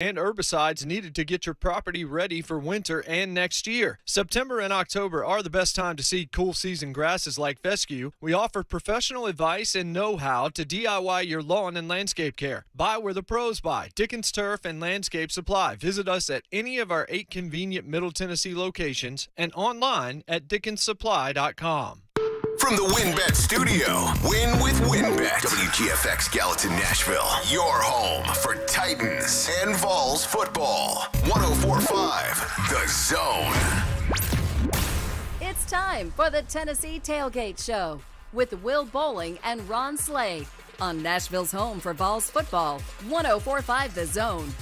and herbicides needed to get your property ready for winter and next year. September and October are the best time to seed cool season grasses like fescue. We offer professional advice and know-how to DIY your lawn and landscape care. Buy where the pros buy. Dickens Turf and Landscape Supply. Visit us at any of our 8 convenient Middle Tennessee locations and online at dickenssupply.com. From the WinBet studio, win with WinBet. WGFX Gallatin, Nashville. Your home for Titans and Vols football. 104.5 The Zone. It's time for the Tennessee Tailgate Show with Will Boling and Ron Slay on Nashville's home for Vols football. 104.5 The Zone.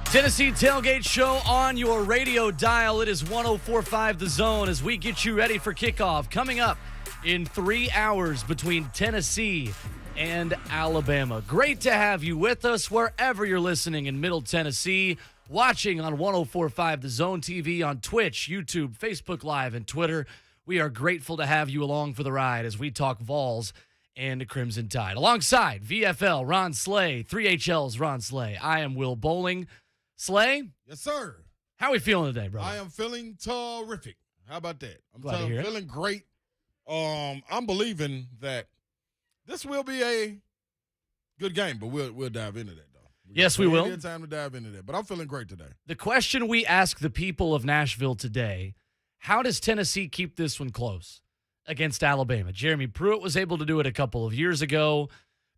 Tennessee Tailgate Show on your radio dial. It is 104.5 The Zone as we get you ready for kickoff. Coming up in 3 hours between Tennessee and Alabama. Great to have you with us wherever you're listening in Middle Tennessee. Watching on 104.5 The Zone TV on Twitch, YouTube, Facebook Live, and Twitter. We are grateful to have you along for the ride as we talk Vols and Crimson Tide. Alongside VFL Ron Slay, 3HL's Ron Slay. I am Will Boling. Slay? Yes, sir. How are we feeling today, bro? I am feeling terrific. How about that? I'm Glad to hear it. feeling great. I'm believing that this will be a good game, but we'll dive into that, though. Yes, we will. Time to dive into that, but I'm feeling great today. The question we ask the people of Nashville today, how does Tennessee keep this one close against Alabama? Jeremy Pruitt was able to do it a couple of years ago.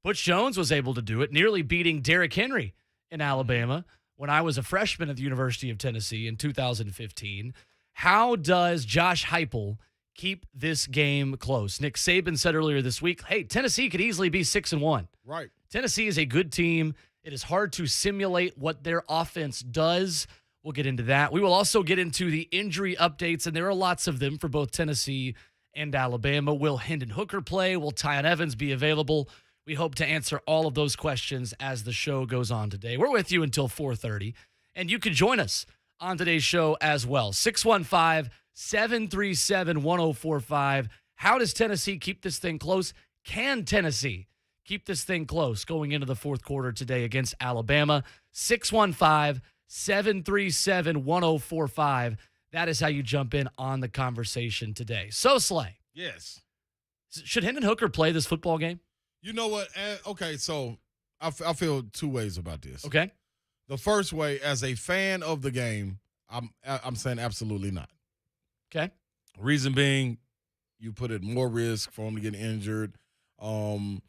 Butch Jones was able to do it, nearly beating Derrick Henry in Alabama when I was a freshman at the University of Tennessee in 2015. How does Josh Heupel keep this game close? Nick Saban said earlier this week, hey, Tennessee could easily be 6-1. Right. Tennessee is a good team. It is hard to simulate what their offense does. We'll get into that. We will also get into the injury updates, and there are lots of them for both Tennessee and Alabama. Will Hendon Hooker play? Will Tyon Evans be available? We hope to answer all of those questions as the show goes on today. We're with you until 4:30, and you can join us on today's show as well. 615-737-1045. How does Tennessee keep this thing close? Can Tennessee keep this thing close going into the fourth quarter today against Alabama? 615-737-1045. That is how you jump in on the conversation today. So, Slay. Yes. Should Hendon Hooker play this football game? You know what? Okay, so I feel two ways about this. Okay. The first way, as a fan of the game, I'm saying absolutely not. Okay. Reason being, you put at more risk for him to get injured. I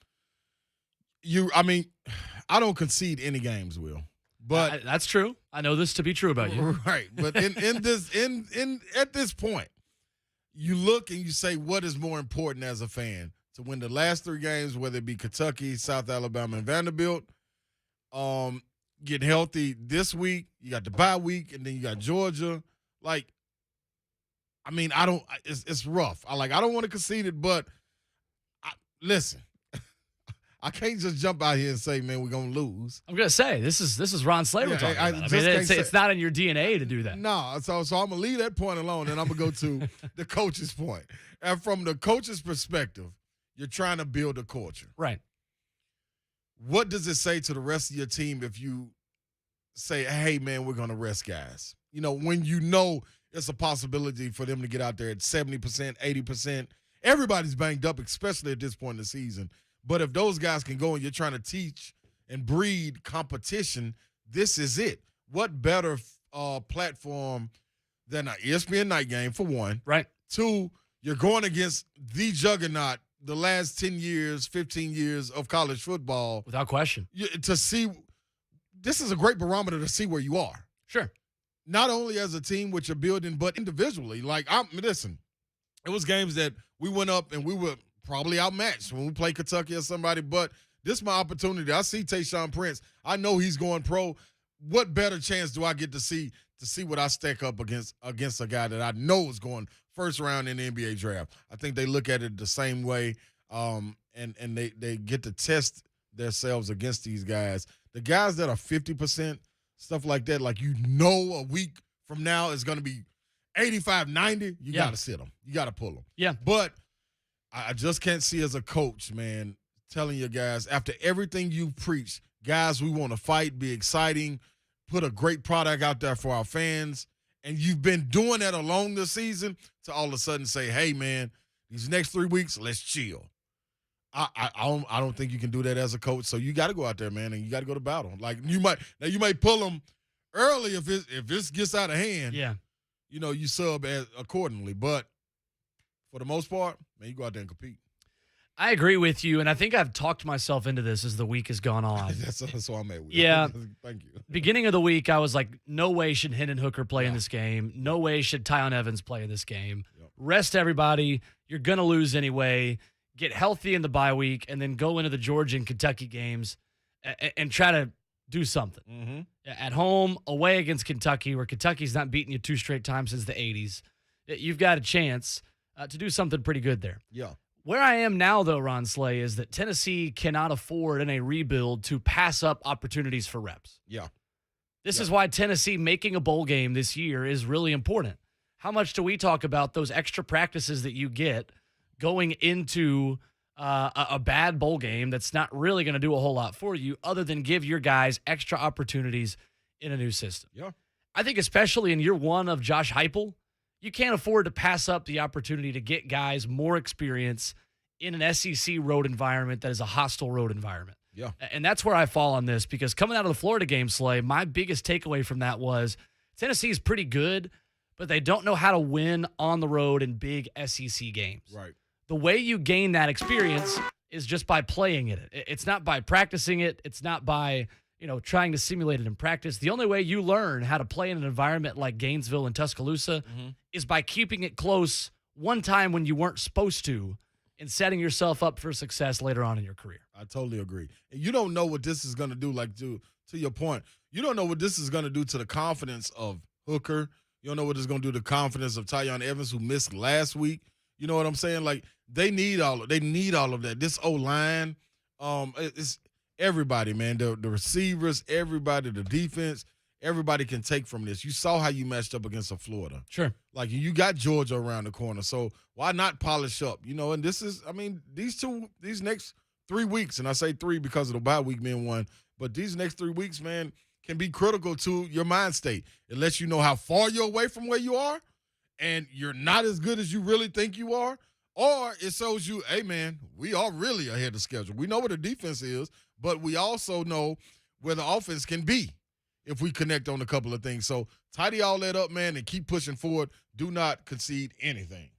don't concede any games, Will. But that's true. I know this to be true about you. Right. But at this point, you look and you say, what is more important as a fan? To win the last 3 games, whether it be Kentucky, South Alabama, and Vanderbilt, get healthy this week. You got the bye week, and then you got Georgia. It's rough. I don't want to concede it, but listen, I can't just jump out here and say, man, we're gonna lose. I'm gonna say this is Ron Slay we're talking about. It's not in your DNA to do that. No, so I'm gonna leave that point alone, and I'm gonna go to the coach's point. And from the coach's perspective, you're trying to build a culture. Right. What does it say to the rest of your team if you say, hey, man, we're going to rest guys? When you know it's a possibility for them to get out there at 70%, 80%. Everybody's banged up, especially at this point in the season. But if those guys can go and you're trying to teach and breed competition, this is it. What better platform than an ESPN night game, for one? Right. 2, you're going against the juggernaut the last 10 years, 15 years of college football. Without question. To see, this is a great barometer to see where you are. Sure. Not only as a team, which you're building, but individually. Listen, it was games that we went up and we were probably outmatched when we played Kentucky or somebody, but this is my opportunity. I see Tayshaun Prince. I know he's going pro. What better chance do I get to see what I stack up against a guy that I know is going first round in the NBA draft? I think they look at it the same way, and they get to test themselves against these guys. The guys that are 50%, stuff like that, a week from now is going to be 85, 90, you got to sit them. You got to pull them. Yeah. But I just can't see as a coach, man, telling you guys, after everything you've preached, guys, we want to fight, be exciting, put a great product out there for our fans, and you've been doing that along the season, to all of a sudden say, hey, man, these next 3 weeks, let's chill. I don't think you can do that as a coach. So you got to go out there, man, and you got to go to battle. Like you might pull them early if this gets out of hand. Yeah, you sub accordingly. But for the most part, man, you go out there and compete. I agree with you, and I think I've talked myself into this as the week has gone on. That's what I'm at with. Yeah. Thank you. Beginning of the week, I was like, no way should Hendon Hooker play in this game. No way should Tyon Evans play in this game. Yep. Rest everybody. You're going to lose anyway. Get healthy in the bye week, and then go into the Georgia and Kentucky games and try to do something. Mm-hmm. At home, away against Kentucky, where Kentucky's not beaten you 2 straight times since the 80s. You've got a chance to do something pretty good there. Yeah. Where I am now, though, Ron Slay, is that Tennessee cannot afford in a rebuild to pass up opportunities for reps. Yeah. This is why Tennessee making a bowl game this year is really important. How much do we talk about those extra practices that you get going into a bad bowl game that's not really going to do a whole lot for you other than give your guys extra opportunities in a new system? Yeah. I think especially in year one of Josh Heupel, you can't afford to pass up the opportunity to get guys more experience in an SEC road environment that is a hostile road environment. Yeah. And that's where I fall on this, because coming out of the Florida game, Slay, my biggest takeaway from that was Tennessee is pretty good, but they don't know how to win on the road in big SEC games. Right. The way you gain that experience is just by playing it. It's not by practicing it. It's not by, trying to simulate it in practice. The only way you learn how to play in an environment like Gainesville and Tuscaloosa is by keeping it close one time when you weren't supposed to, and setting yourself up for success later on in your career. I totally agree. And you don't know what this is going to do, to your point. You don't know what this is going to do to the confidence of Hooker. You don't know what it's going to do to the confidence of Tyon Evans, who missed last week. You know what I'm saying? Like, they need all of that. This O-line, it's everybody, man. The receivers, everybody, the defense, everybody can take from this. You saw how you matched up against Florida. Sure. Like, you got Georgia around the corner. So why not polish up? And this is, these next 3 weeks, and I say 3 because of the bye week being one, but these next 3 weeks, man, can be critical to your mind state. It lets you know how far you're away from where you are, and you're not as good as you really think you are, or it shows you, hey, man, we are really ahead of schedule. We know what the defense is, but we also know where the offense can be if we connect on a couple of things. So tidy all that up, man, and keep pushing forward. Do not concede anything.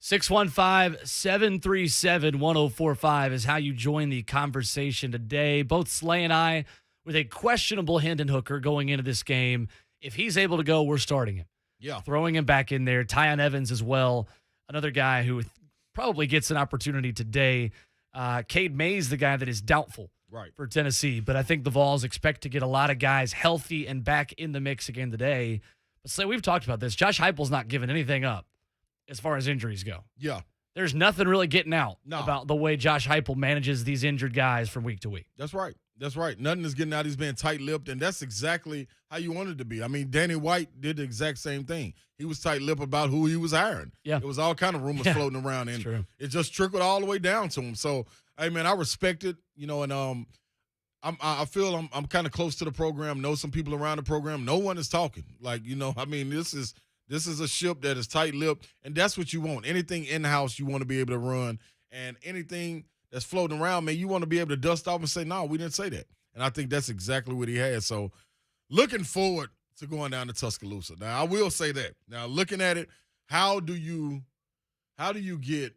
615-737-1045 is how you join the conversation today. Both Slay and I with a questionable Hendon Hooker going into this game. If he's able to go, we're starting him. Yeah. Throwing him back in there. Tyon Evans as well, another guy who probably gets an opportunity today. Cade Mays, the guy that is doubtful for Tennessee. But I think the Vols expect to get a lot of guys healthy and back in the mix again today. But Slay, we've talked about this. Josh Heupel's not giving anything up as far as injuries go. Yeah. There's nothing really getting out about the way Josh Heupel manages these injured guys from week to week. That's right. Nothing is getting out. He's being tight-lipped, and that's exactly how you want it to be. Danny White did the exact same thing. He was tight-lipped about who he was hiring. Yeah. It was all kind of rumors floating around, and it just trickled all the way down to him. So, hey, man, I respect it, and I feel I'm kind of close to the program, know some people around the program. No one is talking. This is a ship that is tight-lipped, and that's what you want. Anything in-house you want to be able to run, and anything that's floating around, man, you want to be able to dust off and say, no, we didn't say that. And I think that's exactly what he has. So looking forward to going down to Tuscaloosa. Now, I will say that. Now, looking at it, how do you get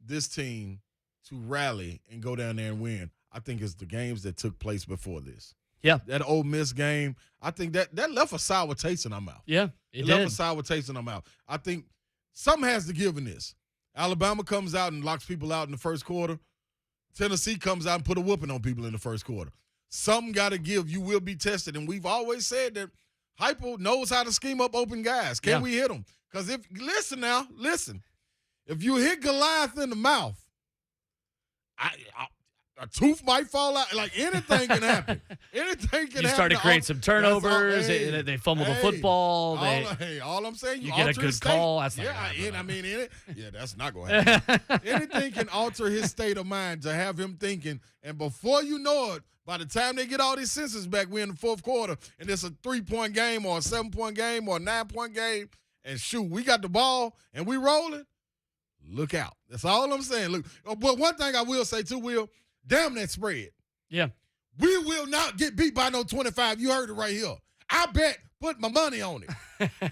this team to rally and go down there and win? I think it's the games that took place before this. Yeah. That Ole Miss game, I think that left a sour taste in our mouth. Yeah, it left a sour taste in our mouth. I think something has to give in this. Alabama comes out and locks people out in the first quarter. Tennessee comes out and put a whooping on people in the first quarter. Something got to give. You will be tested. And we've always said that Heupel knows how to scheme up open guys. Can we hit them? Because listen. If you hit Goliath in the mouth, a tooth might fall out. Like, anything can happen. Anything can happen. You start to create some turnovers. They fumble the football. All I'm saying, you get a good call. That's not that's not going to happen. Anything can alter his state of mind to have him thinking, and before you know it, by the time they get all these senses back, we're in the fourth quarter, and it's a 3-point game or a 7-point game or a 9-point game, and shoot, we got the ball, and we rolling. Look out. That's all I'm saying. Look, but one thing I will say too, Will, damn that spread. Yeah. We will not get beat by no 25. You heard it right here. I bet. Put my money on it.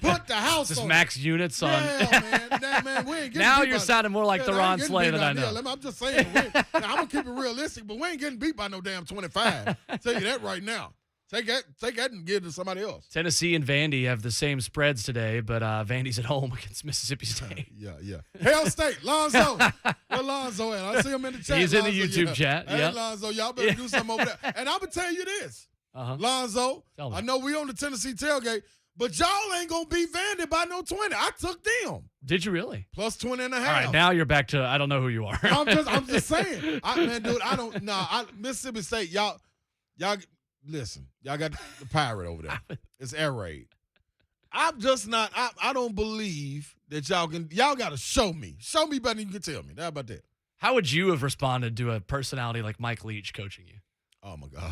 Put the house Just on max it. units on. Yeah, man. We ain't getting now beat you're by, sounding more like the Ron Slay than I know. I'm just saying. I'm going to keep it realistic, but we ain't getting beat by no damn 25. I'll tell you that right now. Take that and give it to somebody else. Tennessee and Vandy have the same spreads today, but Vandy's at home against Mississippi State. Yeah. Hail State, Lonzo. Where Lonzo at? I see him in the chat. He's Lonzo, in the YouTube chat. Hey, yep. Lonzo, y'all better do something over there. And I'm going to tell you this. Lonzo, I know we on the Tennessee tailgate, but y'all ain't going to beat Vandy by no 20. I took them. Did you really? Plus 20 and a half. All right, now you're back to I don't know who you are. I'm just saying. Mississippi State, y'all listen, y'all got the pirate over there. It's air raid. I'm just not, I don't believe that y'all got to show me. Show me better than you can tell me. How about that? How would you have responded to a personality like Mike Leach coaching you? Oh, my God.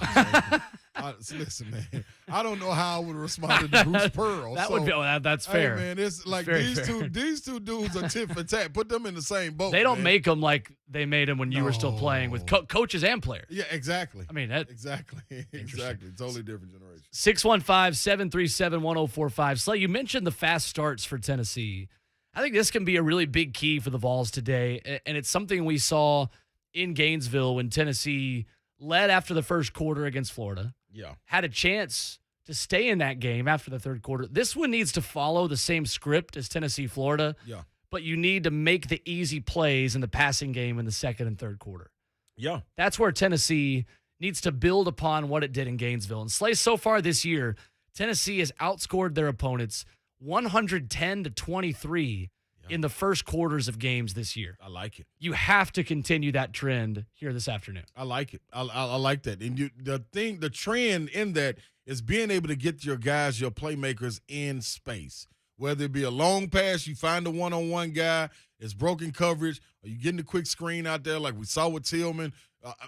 Listen, man, I don't know how I would have responded to Bruce Pearl. That's fair. Hey, man, it's like these two dudes are tit for tat. Put them in the same boat. They don't make them like they made them when you were still playing with coaches and players. Yeah, exactly. I mean, exactly. Totally different generation. 615-737-1045. Slay, you mentioned the fast starts for Tennessee. I think this can be a really big key for the Vols today, and it's something we saw in Gainesville when Tennessee led after the first quarter against Florida. Yeah. Had a chance to stay in that game after the third quarter. This one needs to follow the same script as Tennessee-Florida. Yeah. But you need to make the easy plays in the passing game in the second and third quarter. Yeah. That's where Tennessee needs to build upon what it did in Gainesville. And Slay, so far this year, Tennessee has outscored their opponents 110-23 in the first quarters of games this year. I like it. You have to continue that trend here this afternoon. I like it. I like that. And the trend in that is being able to get your guys, your playmakers in space. Whether it be a long pass, you find a one-on-one guy, it's broken coverage, or you getting a quick screen out there like we saw with Tillman.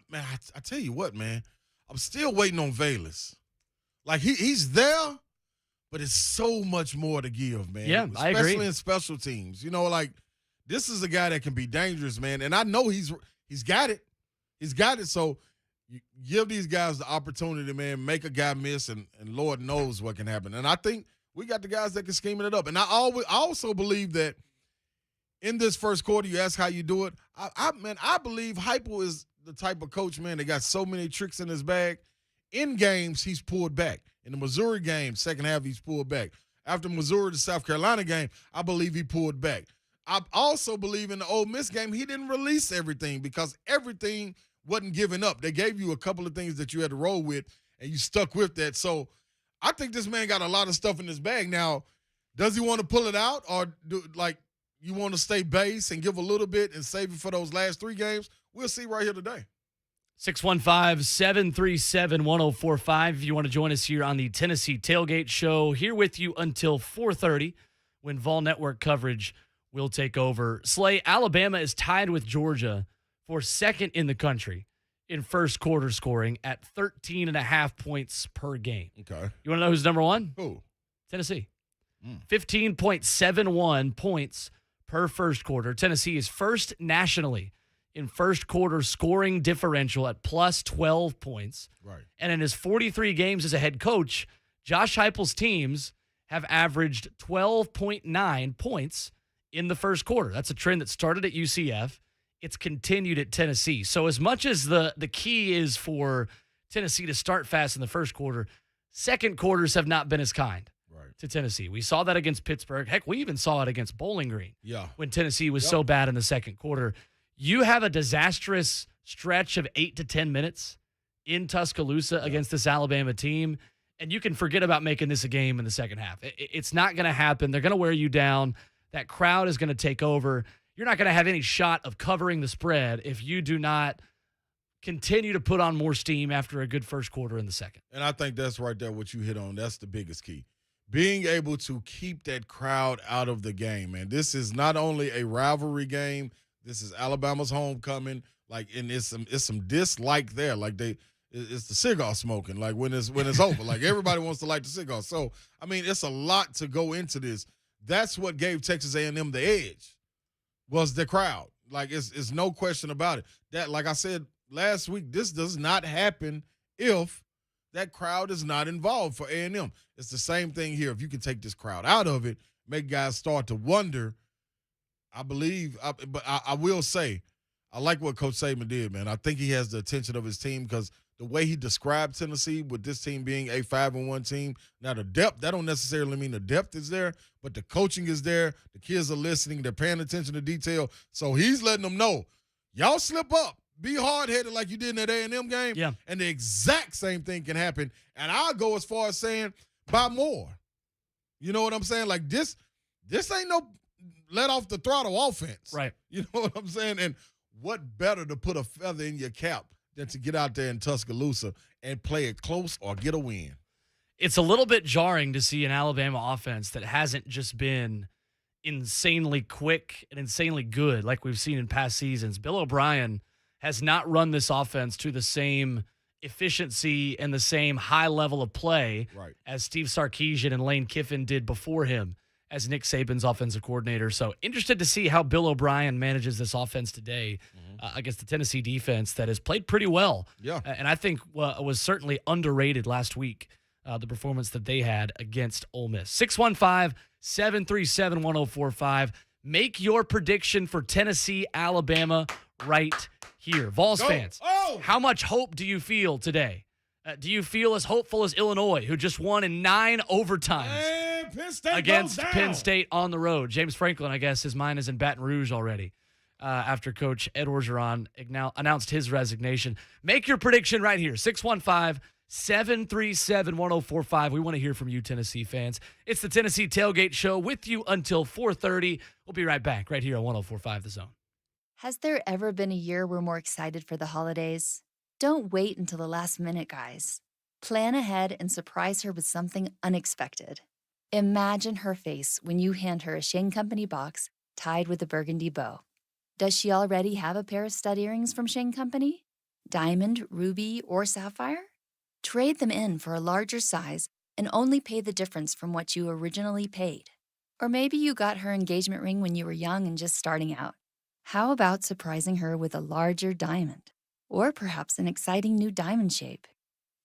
Man, I tell you what, man, I'm still waiting on Valus. Like, he's there, but it's so much more to give, man. Yeah, I agree. Especially in special teams. You know, like, this is a guy that can be dangerous, man. And I know he's got it. He's got it. So you give these guys the opportunity, man, make a guy miss, and Lord knows what can happen. And I think we got the guys that can scheme it up. And I also believe that in this first quarter, you ask how you do it. I believe Heupel is the type of coach, man, that got so many tricks in his bag. In games, he's pulled back. In the Missouri game, second half, he's pulled back. After Missouri to South Carolina game, I believe he pulled back. I also believe in the Ole Miss game, he didn't release everything because everything wasn't given up. They gave you a couple of things that you had to roll with, and you stuck with that. So I think this man got a lot of stuff in his bag. Now, does he want to pull it out, or you want to stay base and give a little bit and save it for those last three games? We'll see right here today. 615-737-1045. If you want to join us here on the Tennessee Tailgate Show, here with you until 4:30 when Vol Network coverage will take over. Slay, Alabama is tied with Georgia for second in the country in first quarter scoring at 13.5 points per game. Okay. You want to know who's number one? Who? Tennessee. 15.71 points per first quarter. Tennessee is first nationally in first quarter scoring differential at plus 12 points. Right. And in his 43 games as a head coach, Josh Heupel's teams have averaged 12.9 points in the first quarter. That's a trend that started at UCF. It's continued at Tennessee. So as much as the key is for Tennessee to start fast in the first quarter, second quarters have not been as kind to Tennessee. We saw that against Pittsburgh. Heck, we even saw it against Bowling Green when Tennessee was so bad in the second quarter. You have a disastrous stretch of 8 to 10 minutes in Tuscaloosa against this Alabama team, and you can forget about making this a game in the second half. It's not going to happen. They're going to wear you down. That crowd is going to take over. You're not going to have any shot of covering the spread if you do not continue to put on more steam after a good first quarter in the second. And I think that's right there what you hit on. That's the biggest key. Being able to keep that crowd out of the game, man. This is not only a rivalry game. This is Alabama's homecoming. Like, and it's some dislike there. Like it's the cigar smoking. Like when it's over. Like everybody wants to light the cigar. So I mean, it's a lot to go into this. That's what gave Texas A&M the edge. Was the crowd. Like it's no question about it. That, like I said last week, this does not happen if that crowd is not involved for A&M. It's the same thing here. If you can take this crowd out of it, make guys start to wonder. I will say, I like what Coach Saban did, man. I think he has the attention of his team because the way he described Tennessee with this team being a 5-1 team. Now, the depth, that don't necessarily mean the depth is there, but the coaching is there. The kids are listening. They're paying attention to detail. So he's letting them know, y'all slip up. Be hard-headed like you did in that A&M game, yeah. And the exact same thing can happen. And I'll go as far as saying, buy more. You know what I'm saying? Like, this ain't no let off the throttle offense. Right. You know what I'm saying? And what better to put a feather in your cap than to get out there in Tuscaloosa and play it close or get a win? It's a little bit jarring to see an Alabama offense that hasn't just been insanely quick and insanely good like we've seen in past seasons. Bill O'Brien has not run this offense to the same efficiency and the same high level of play as Steve Sarkisian and Lane Kiffin did before him as Nick Saban's offensive coordinator. So interested to see how Bill O'Brien manages this offense today against the Tennessee defense that has played pretty well. Yeah. And I think was certainly underrated last week, the performance that they had against Ole Miss. 615-737-1045. Make your prediction for Tennessee, Alabama right here. Vols fans, how much hope do you feel today? Do you feel as hopeful as Illinois, who just won in 9 overtimes against Penn State on the road? James Franklin, I guess, his mind is in Baton Rouge already after Coach Ed Orgeron announced his resignation. Make your prediction right here, 615-737-1045. We want to hear from you, Tennessee fans. It's the Tennessee Tailgate Show with you until 4:30. We'll be right back right here on 104.5 The Zone. Has there ever been a year we're more excited for the holidays? Don't wait until the last minute, guys. Plan ahead and surprise her with something unexpected. Imagine her face when you hand her a Shane Company box tied with a burgundy bow. Does she already have a pair of stud earrings from Shane Company? Diamond, ruby, or sapphire? Trade them in for a larger size and only pay the difference from what you originally paid. Or maybe you got her engagement ring when you were young and just starting out. How about surprising her with a larger diamond? Or perhaps an exciting new diamond shape?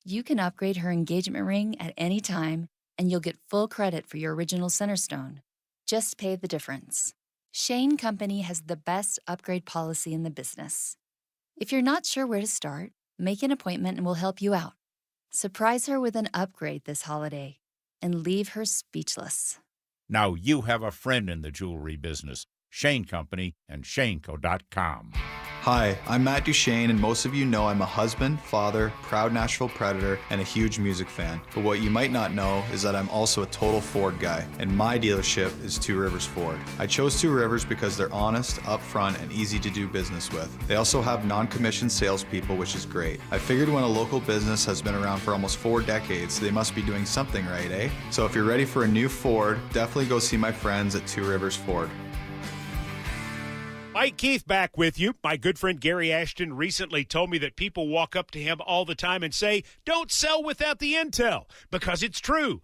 You can upgrade her engagement ring at any time, and you'll get full credit for your original center stone. Just pay the difference. Shane Company has the best upgrade policy in the business. If you're not sure where to start, make an appointment and we'll help you out. Surprise her with an upgrade this holiday and leave her speechless. Now you have a friend in the jewelry business. Shane Company and ShaneCo.com. Hi, I'm Matt Duchene, and most of you know I'm a husband, father, proud Nashville Predator, and a huge music fan. But what you might not know is that I'm also a total Ford guy, and my dealership is Two Rivers Ford. I chose Two Rivers because they're honest, upfront, and easy to do business with. They also have non-commissioned salespeople, which is great. I figured when a local business has been around for almost 4 decades, they must be doing something right, eh? So if you're ready for a new Ford, definitely go see my friends at Two Rivers Ford. Mike Keith back with you. My good friend Gary Ashton recently told me that people walk up to him all the time and say, "Don't sell without the intel," because it's true.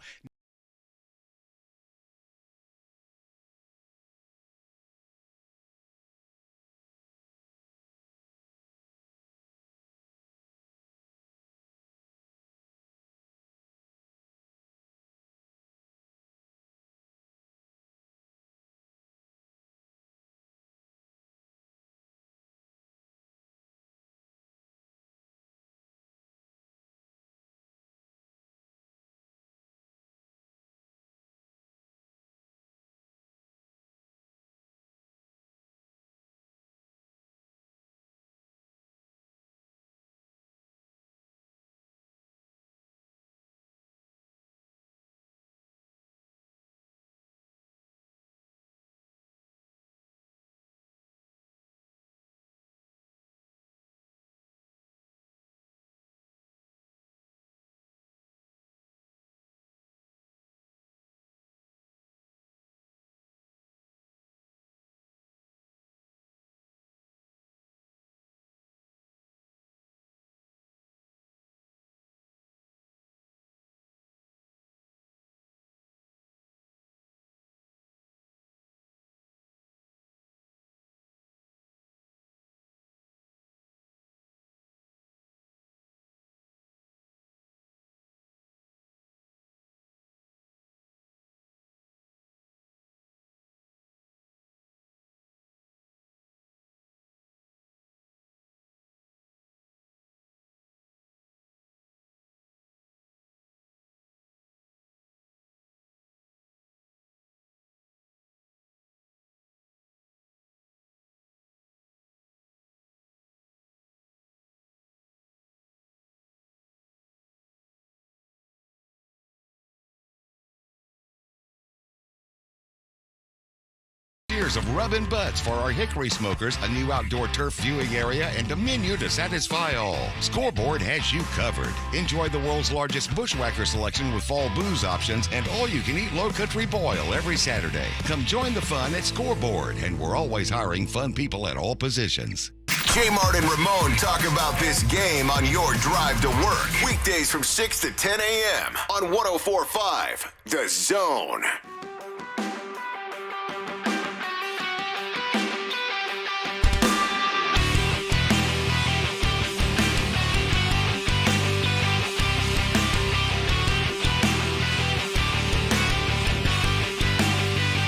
Years of rubbing butts for our Hickory smokers, a new outdoor turf viewing area, and a menu to satisfy all. Scoreboard has you covered. Enjoy the world's largest bushwhacker selection with fall booze options and all-you-can-eat low-country boil every Saturday. Come join the fun at Scoreboard, and we're always hiring fun people at all positions. J-Mart and Ramon talk about this game on your drive to work. Weekdays from 6 to 10 a.m. on 104.5 The Zone.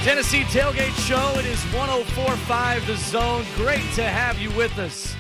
Tennessee Tailgate Show. It is 104.5 The Zone. Great to have you with us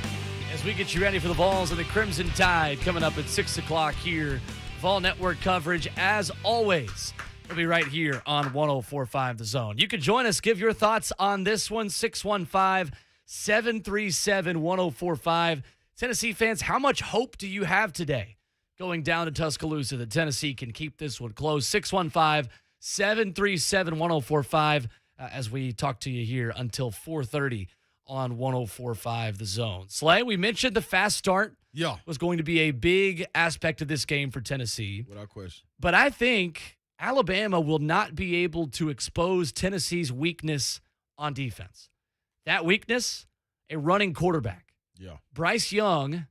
as we get you ready for the Vols and the Crimson Tide coming up at 6 o'clock here. Vol Network coverage, as always, will be right here on 104.5 The Zone. You can join us. Give your thoughts on this one, 615-737-1045. Tennessee fans, how much hope do you have today going down to Tuscaloosa that Tennessee can keep this one close? 615-737-1045 as we talk to you here until 4:30 on 104.5 The Zone. Slay, we mentioned the fast start was going to be a big aspect of this game for Tennessee. Without question. But I think Alabama will not be able to expose Tennessee's weakness on defense. That weakness, a running quarterback. Yeah. Bryce Young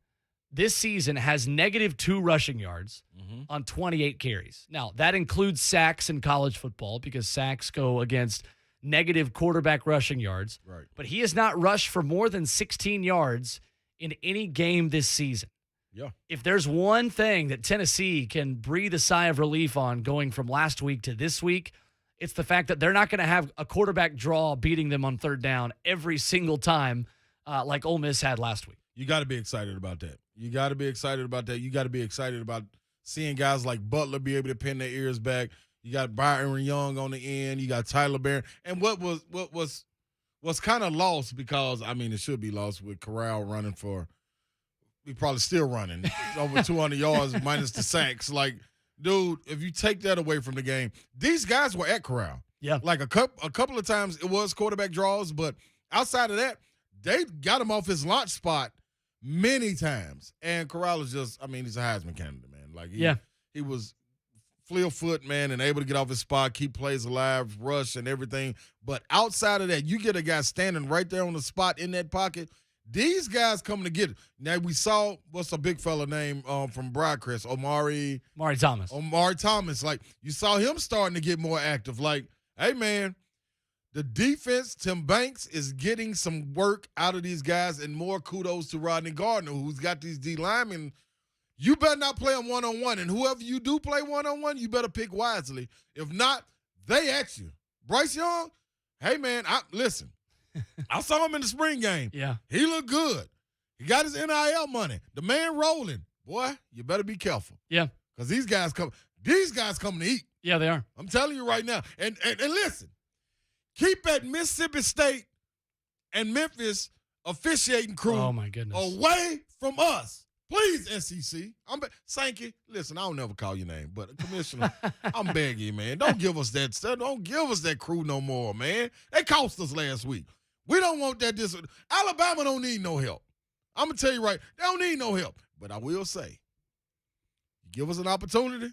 this season has -2 rushing yards on 28 carries. Now, that includes sacks in college football because sacks go against negative quarterback rushing yards. Right. But he has not rushed for more than 16 yards in any game this season. Yeah. If there's one thing that Tennessee can breathe a sigh of relief on going from last week to this week, it's the fact that they're not going to have a quarterback draw beating them on third down every single time like Ole Miss had last week. You got to be excited about that. You got to be excited about that. You got to be excited about seeing guys like Butler be able to pin their ears back. You got Byron Young on the end. You got Tyler Barron. And what was kind of lost, because I mean it should be lost with Corral running for, he probably still running over 200 yards minus the sacks. Like, dude, if you take that away from the game, these guys were at Corral. Yeah. Like a couple of times it was quarterback draws, but outside of that, they got him off his launch spot many times. And Corral is just, I mean, he's a Heisman candidate, man. Like, he was fleet foot, man, and able to get off his spot, keep plays alive, rush and everything. But outside of that, you get a guy standing right there on the spot in that pocket. These guys coming to get it. Now, we saw, what's a big fella name from Briarcrest? Omari Thomas. Omari Thomas. Like, you saw him starting to get more active. Like, hey, man, the defense, Tim Banks, is getting some work out of these guys, and more kudos to Rodney Gardner, who's got these D linemen. You better not play them one-on-one, and whoever you do play one-on-one, you better pick wisely. If not, they at you. Bryce Young, hey, man, listen, I saw him in the spring game. Yeah. He looked good. He got his NIL money. The man rolling. Boy, you better be careful. Yeah. Because these guys coming to eat. Yeah, they are. I'm telling you right now. And listen, keep that Mississippi State and Memphis officiating crew away from us. Please, SEC. Sankey, listen, I don't never call your name, but Commissioner, I'm begging you, man. Don't give us that stuff. Don't give us that crew no more, man. They cost us last week. We don't want that. Alabama don't need no help. I'm going to tell you right, they don't need no help. But I will say, you give us an opportunity,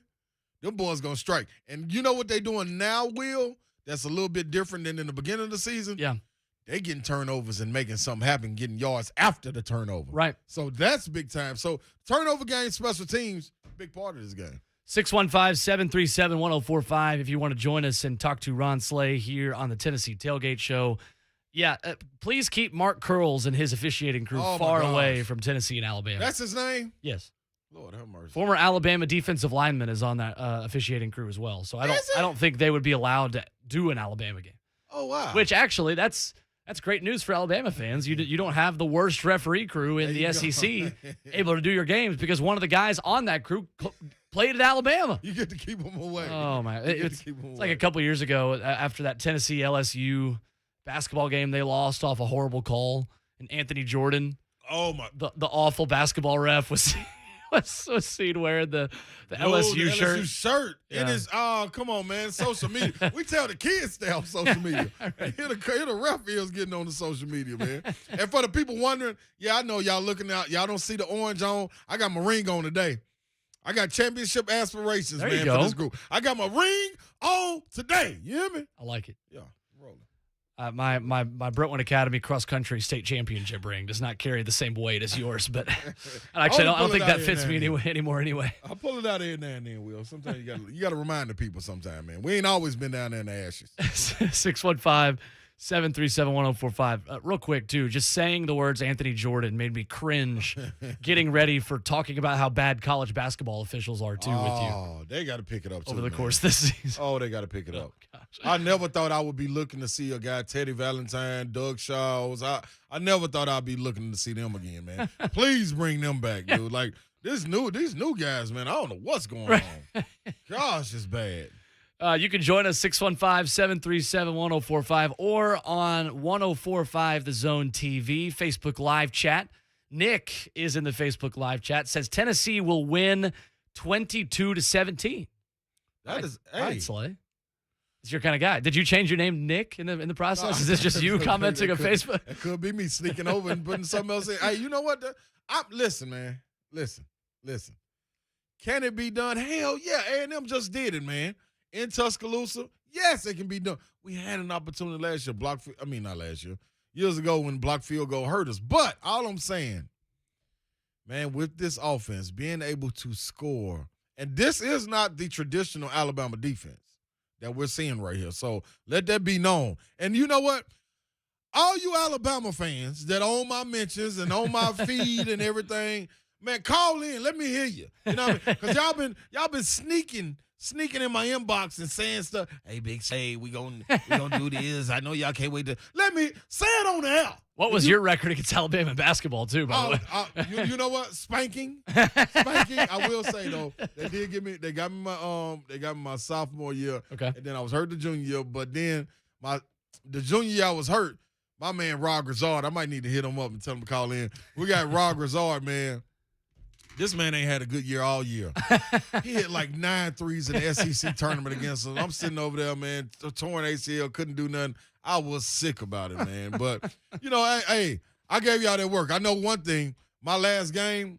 them boys going to strike. And you know what they doing now, Will? That's a little bit different than in the beginning of the season. Yeah. They getting turnovers and making something happen, getting yards after the turnover. Right. So that's big time. So turnover game, special teams, big part of this game. 615-737-1045 if you want to join us and talk to Ron Slay here on the Tennessee Tailgate Show. Yeah, please keep Mark Curls and his officiating crew far away from Tennessee and Alabama. That's his name? Yes. Lord have mercy. Former Alabama defensive lineman is on that officiating crew as well. So I don't think they would be allowed to do an Alabama game. Oh, wow. Which actually, that's great news for Alabama fans. You don't have the worst referee crew in the SEC able to do your games because one of the guys on that crew played at Alabama. You get to keep them away. Oh, man. It's like a couple years ago after that Tennessee LSU basketball game they lost off a horrible call, and Anthony Jordan, oh my, the awful basketball ref was was seen wearing the No, LSU the shirt. LSU shirt. Yeah. It is, come on, man. Social media. We tell the kids stay off social media. Right. Here the ref is getting on the social media, man. And for the people wondering, yeah, I know y'all looking out. Y'all don't see the orange on. I got my ring on today. I got championship aspirations, There you man, go. for this group. I got my ring on today. You hear me? I like it. Yeah, rolling. My Brentwood Academy cross country state championship ring does not carry the same weight as yours, but actually, I don't think that fits me anymore. Anyway, I'll pull it out every now and then, Will. Sometimes you got to remind the people sometime, man. We ain't always been down there in the ashes. 615-737-1045. Real quick, too, just saying the words Anthony Jordan made me cringe getting ready for talking about how bad college basketball officials are, too, with you Oh, they got to pick it up, too, over the man. course of this season. Oh, they got to pick it up. Gosh. I never thought I would be looking to see a guy, Teddy Valentine, Doug Shaws. I never thought I'd be looking to see them again, man. Please bring them back, dude. Like, these new guys, man, I don't know what's going on. Gosh, it's bad. You can join us 615-737-1045 or on 1045 The Zone TV Facebook live chat. Nick is in the Facebook live chat. Says Tennessee will win 22-17. That is, All right, hey. Slay. It's your kind of guy. Did you change your name, Nick, in the process? Is this just you commenting on Facebook? It could be me sneaking over and putting something else in. Hey, you know what? Listen, man. Listen. Can it be done? Hell yeah. A&M just did it, man. In Tuscaloosa, yes, it can be done. We had an opportunity last year. Not last year. Years ago when block field goal hurt us. But all I'm saying, man, with this offense, being able to score, and this is not the traditional Alabama defense that we're seeing right here. So let that be known. And you know what? All you Alabama fans that own my mentions and on my feed and everything, man, call in. Let me hear you. You know what I mean? Because y'all been sneaking in my inbox and saying stuff. Hey, Big Say, we gonna do this. I know y'all can't wait to. Let me say it on the air. What was your record against Alabama in basketball, too, by the way? You know what? Spanking. I will say though, they got me my sophomore year. Okay. And then I was hurt the junior year, but then the junior year I was hurt. My man Rod Grizzard, I might need to hit him up and tell him to call in. We got Rod Grizzard, man. This man ain't had a good year all year. He hit like 9 threes in the SEC tournament against us. I'm sitting over there, man, torn ACL, couldn't do nothing. I was sick about it, man. But, you know, hey, I gave y'all that work. I know one thing. My last game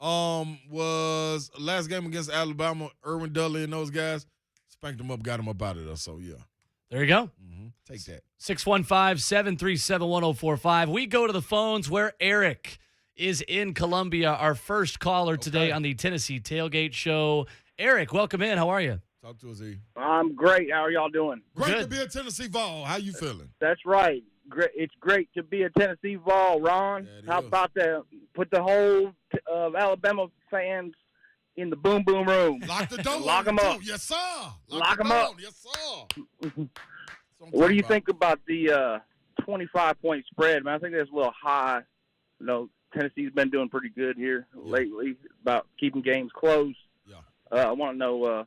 was against Alabama, Irwin Dudley and those guys. Spanked them up, got them up out of there. So, yeah. There you go. Mm-hmm. Take that. 615-737-1045. We go to the phones where Eric is in Columbia, our first caller today on the Tennessee Tailgate Show. Eric, welcome in. How are you? Talk to us, E. I'm great. How are y'all doing? Great to be a Tennessee Vol. How you feeling? That's right. Great. It's great to be a Tennessee Vol, Ron. Yeah, How about that? Put the whole Alabama fans in the boom boom room. Lock the door. Lock them up. Yes, sir. Lock them up. Yes, sir. What do you think about the 25-point spread, man? I think that's a little high. You know, Tennessee's been doing pretty good here lately about keeping games close. Yeah. I want to know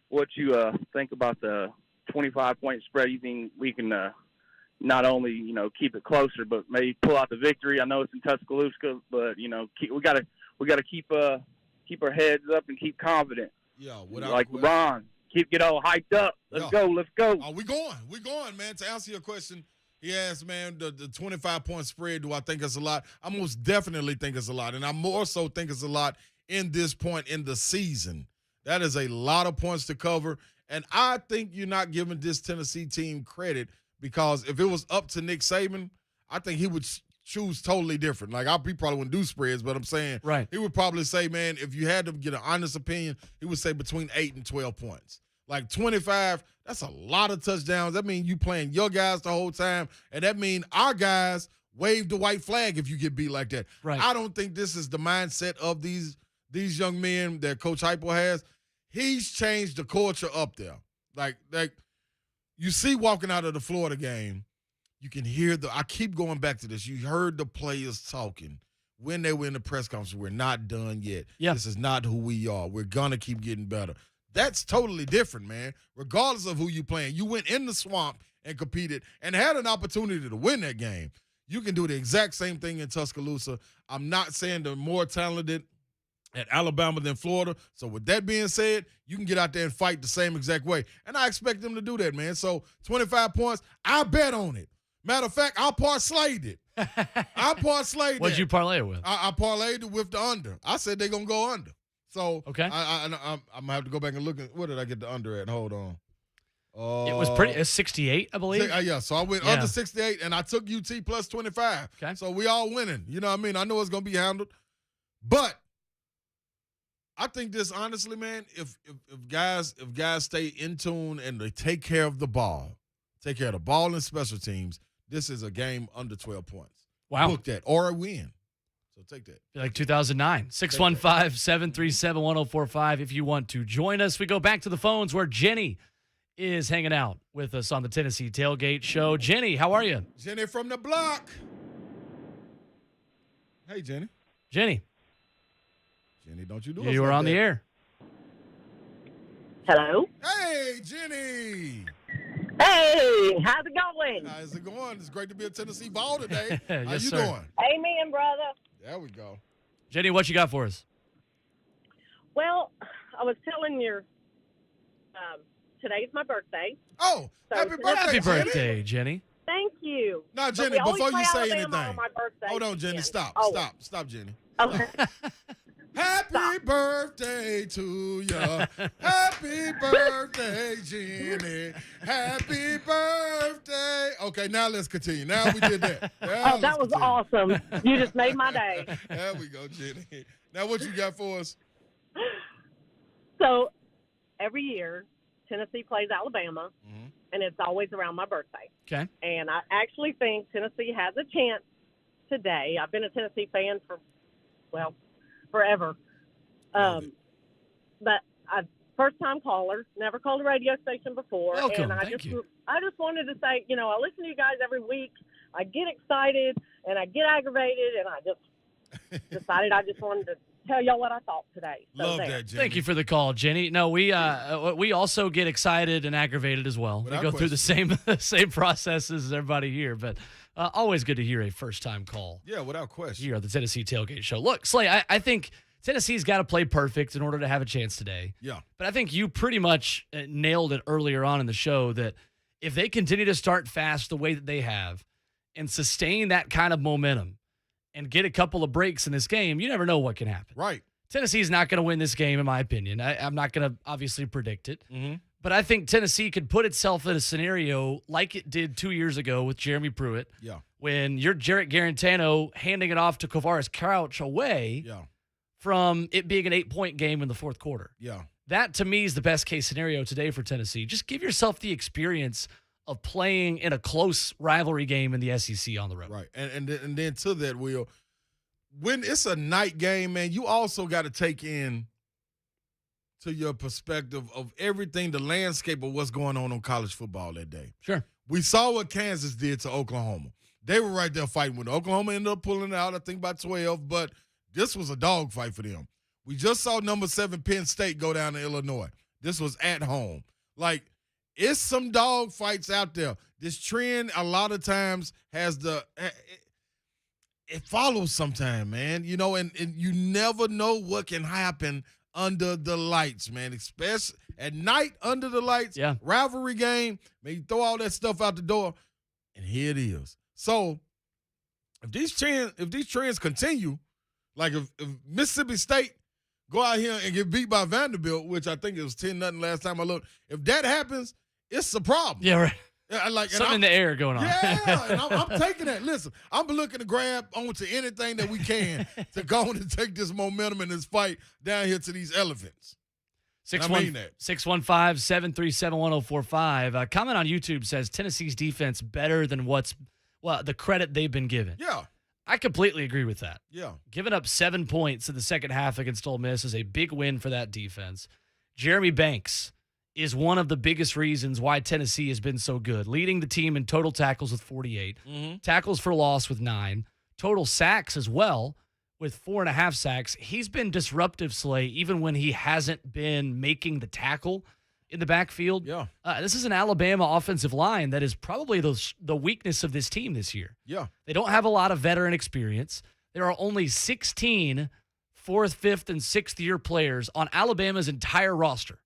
what you think about the 25-point spread. You think we can not only keep it closer, but maybe pull out the victory? I know it's in Tuscaloosa, but we got to keep our heads up and keep confident. Yeah. Like Ron, get all hyped up. Let's go. Oh, we going, man. To answer your question. He asked, man, the 25-point spread, do I think it's a lot? I most definitely think it's a lot, and I more so think it's a lot in this point in the season. That is a lot of points to cover, and I think you're not giving this Tennessee team credit because if it was up to Nick Saban, I think he would choose totally different. Like, he probably wouldn't do spreads, but I'm saying he would probably say, man, if you had to get an honest opinion, he would say between 8 and 12 points. Like 25, that's a lot of touchdowns. That means you playing your guys the whole time, and that means our guys wave the white flag if you get beat like that. Right. I don't think this is the mindset of these young men that Coach Hypo has. He's changed the culture up there. Like you see walking out of the Florida game, you can hear I keep going back to this. You heard the players talking when they were in the press conference. We're not done yet. Yeah. This is not who we are. We're going to keep getting better. That's totally different, man. Regardless of who you playing, you went in the swamp and competed and had an opportunity to win that game. You can do the exact same thing in Tuscaloosa. I'm not saying the more talented at Alabama than Florida. So with that being said, you can get out there and fight the same exact way. And I expect them to do that, man. So 25 points, I bet on it. Matter of fact, I parlayed it. What'd you parlay it with? I parlayed it with the under. I said they're going to go under. So okay. I'm going to have to go back and look at what did I get the under at? Hold on. It was pretty 68, I believe. Yeah, so I went under 68, and I took UT plus 25. Okay. So we all winning. You know what I mean? I know it's going to be handled. But I think this, honestly, man, if guys stay in tune and they take care of the ball and special teams, this is a game under 12 points. Wow. Book that. Or a win. So take that. Like 2009. 615-737-1045 if you want to join us. We go back to the phones where Jenny is hanging out with us on the Tennessee Tailgate Show. Jenny, how are you? Jenny from the block. Hey, Jenny. Jenny, don't you do it. you were on the air. Hello. Hey, Jenny. Hey, how's it going? How's it going? It's great to be a Tennessee Vol today. Yes, How you sir. doing? Amen, brother. There we go. Jenny, what you got for us? Well, I was telling your today's my birthday. Oh, So happy today- birthday, Happy Jenny. birthday, Jenny. Thank you. Now, But Jenny, we always before you play say Alabama anything, on my birthday hold on, Jenny. weekend. Stop, Oh, stop, Jenny. Okay. Happy birthday to ya. Happy birthday, Jenny. Happy birthday. Okay, now let's continue. Now we did that. Oh, that was awesome. You just made my day. There we go, Jenny. Now what you got for us? So every year, Tennessee plays Alabama, Mm-hmm. and it's always around my birthday. Okay. And I actually think Tennessee has a chance today. I've been a Tennessee fan for, forever. But I'm first-time caller, never called a radio station before. Welcome. And I Thank you. just wanted to say, I listen to you guys every week. I get excited, and I get aggravated, and I just decided I just wanted to tell y'all what I thought today. So Love there. that, Jenny. Thank you for the call, Jenny. No, we also get excited and aggravated as well. Without we go through the same processes as everybody here, but always good to hear a first-time call. Yeah, without question. Here on the Tennessee Tailgate Show. Look, Slay, I think Tennessee's got to play perfect in order to have a chance today. Yeah. But I think you pretty much nailed it earlier on in the show that if they continue to start fast the way that they have and sustain that kind of momentum and get a couple of breaks in this game, you never know what can happen. Right. Tennessee's not going to win this game, in my opinion. I'm not going to obviously predict it. Mm-hmm. But I think Tennessee could put itself in a scenario like it did 2 years ago with Jeremy Pruitt. Yeah. When you're Jarrett Garantano handing it off to Kavaris Crouch away from it being an 8-point game in the fourth quarter. Yeah. That, to me, is the best case scenario today for Tennessee. Just give yourself the experience of playing in a close rivalry game in the SEC on the road. Right. And then to that, Will, when it's a night game, man, you also got to take in to your perspective of everything, the landscape of what's going on college football that day. Sure. We saw what Kansas did to Oklahoma. They were right there fighting with Oklahoma, ended up pulling it out, I think, by 12, but this was a dogfight for them. We just saw number 7 Penn State go down to Illinois. This was at home. Like, it's some dog fights out there. This trend a lot of times has it follows sometime, man. And you never know what can happen under the lights, man. Especially at night under the lights. Yeah. Rivalry game. Man, you throw all that stuff out the door, and here it is. So if these trends continue, like if Mississippi State go out here and get beat by Vanderbilt, which I think it was 10-0 last time I looked, if that happens, it's a problem. Yeah, right. Like, Something in the air going on. Yeah, and I'm taking that. Listen, I'm looking to grab onto anything that we can to go on and take this momentum in this fight down here to these elephants. 615-737-1045. Comment on YouTube says Tennessee's defense better than the credit they've been given. Yeah. I completely agree with that. Yeah. Giving up 7 points in the second half against Ole Miss is a big win for that defense. Jeremy Banks is one of the biggest reasons why Tennessee has been so good, leading the team in total tackles with 48, tackles for loss with 9, total sacks as well with 4.5 sacks. He's been disruptive, Slay, even when he hasn't been making the tackle in the backfield. Yeah. This is an Alabama offensive line that is probably the weakness of this team this year. Yeah. They don't have a lot of veteran experience. There are only 16 4th, 5th, and 6th-year players on Alabama's entire roster.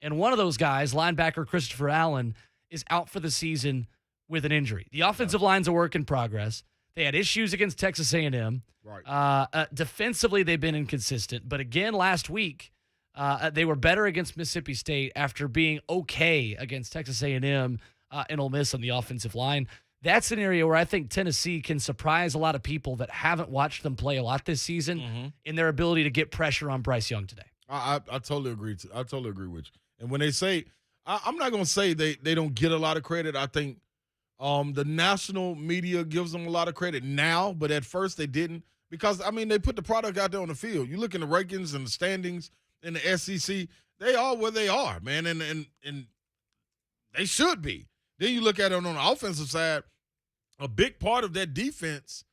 And one of those guys, linebacker Christopher Allen, is out for the season with an injury. The offensive line's a work in progress. They had issues against Texas A&M. Right. Defensively, they've been inconsistent. But again, last week, they were better against Mississippi State after being okay against Texas A&M and Ole Miss on the offensive line. That's an area where I think Tennessee can surprise a lot of people that haven't watched them play a lot this season in their ability to get pressure on Bryce Young today. I totally agree. I totally agree with you. And when they say, I'm not going to say they don't get a lot of credit. I think the national media gives them a lot of credit now, but at first they didn't because, I mean, they put the product out there on the field. You look in the rankings and the standings in the SEC, they are where they are, man, and they should be. Then you look at it on the offensive side, a big part of that defense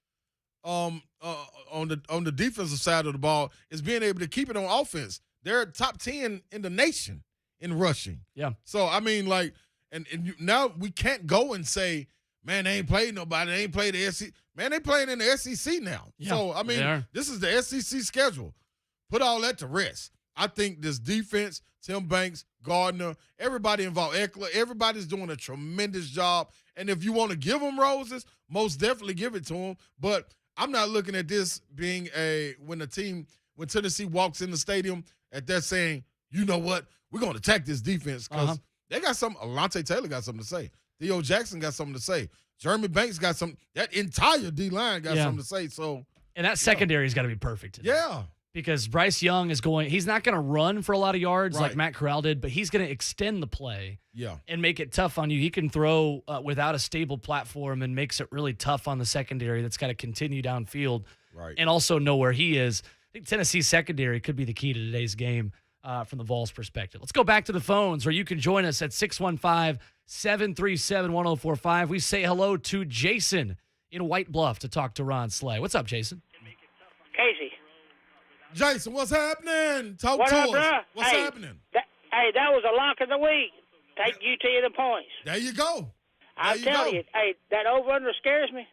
on the defensive side of the ball is being able to keep it on offense. They're top 10 in the nation in rushing. Yeah. So, I mean, like, now we can't go and say, man, they ain't played nobody. They ain't played the SEC. Man, they playing in the SEC now. Yeah, so, I mean, this is the SEC schedule. Put all that to rest. I think this defense, Tim Banks, Gardner, everybody involved, Eckler, everybody's doing a tremendous job. And if you want to give them roses, most definitely give it to them. But I'm not looking at this being when Tennessee walks in the stadium, at that saying, you know what, we're going to attack this defense because they got something. Alontae Taylor got something to say. Theo Jackson got something to say. Jeremy Banks got something. That entire D-line got something to say. So, and that secondary's got to be perfect today. Yeah. Because Bryce Young he's not going to run for a lot of yards like Matt Corral did, but he's going to extend the play and make it tough on you. He can throw without a stable platform and makes it really tough on the secondary that's got to continue downfield and also know where he is. I think Tennessee's secondary could be the key to today's game from the Vols' perspective. Let's go back to the phones where you can join us at 615-737-1045. We say hello to Jason in White Bluff to talk to Ron Slay. What's up, Jason? Casey. Jason, what's happening? Talk what to up, us. bro? What's happening? That was a lock of the week. Take UT in the points. There you go. I'm telling you, that over-under scares me.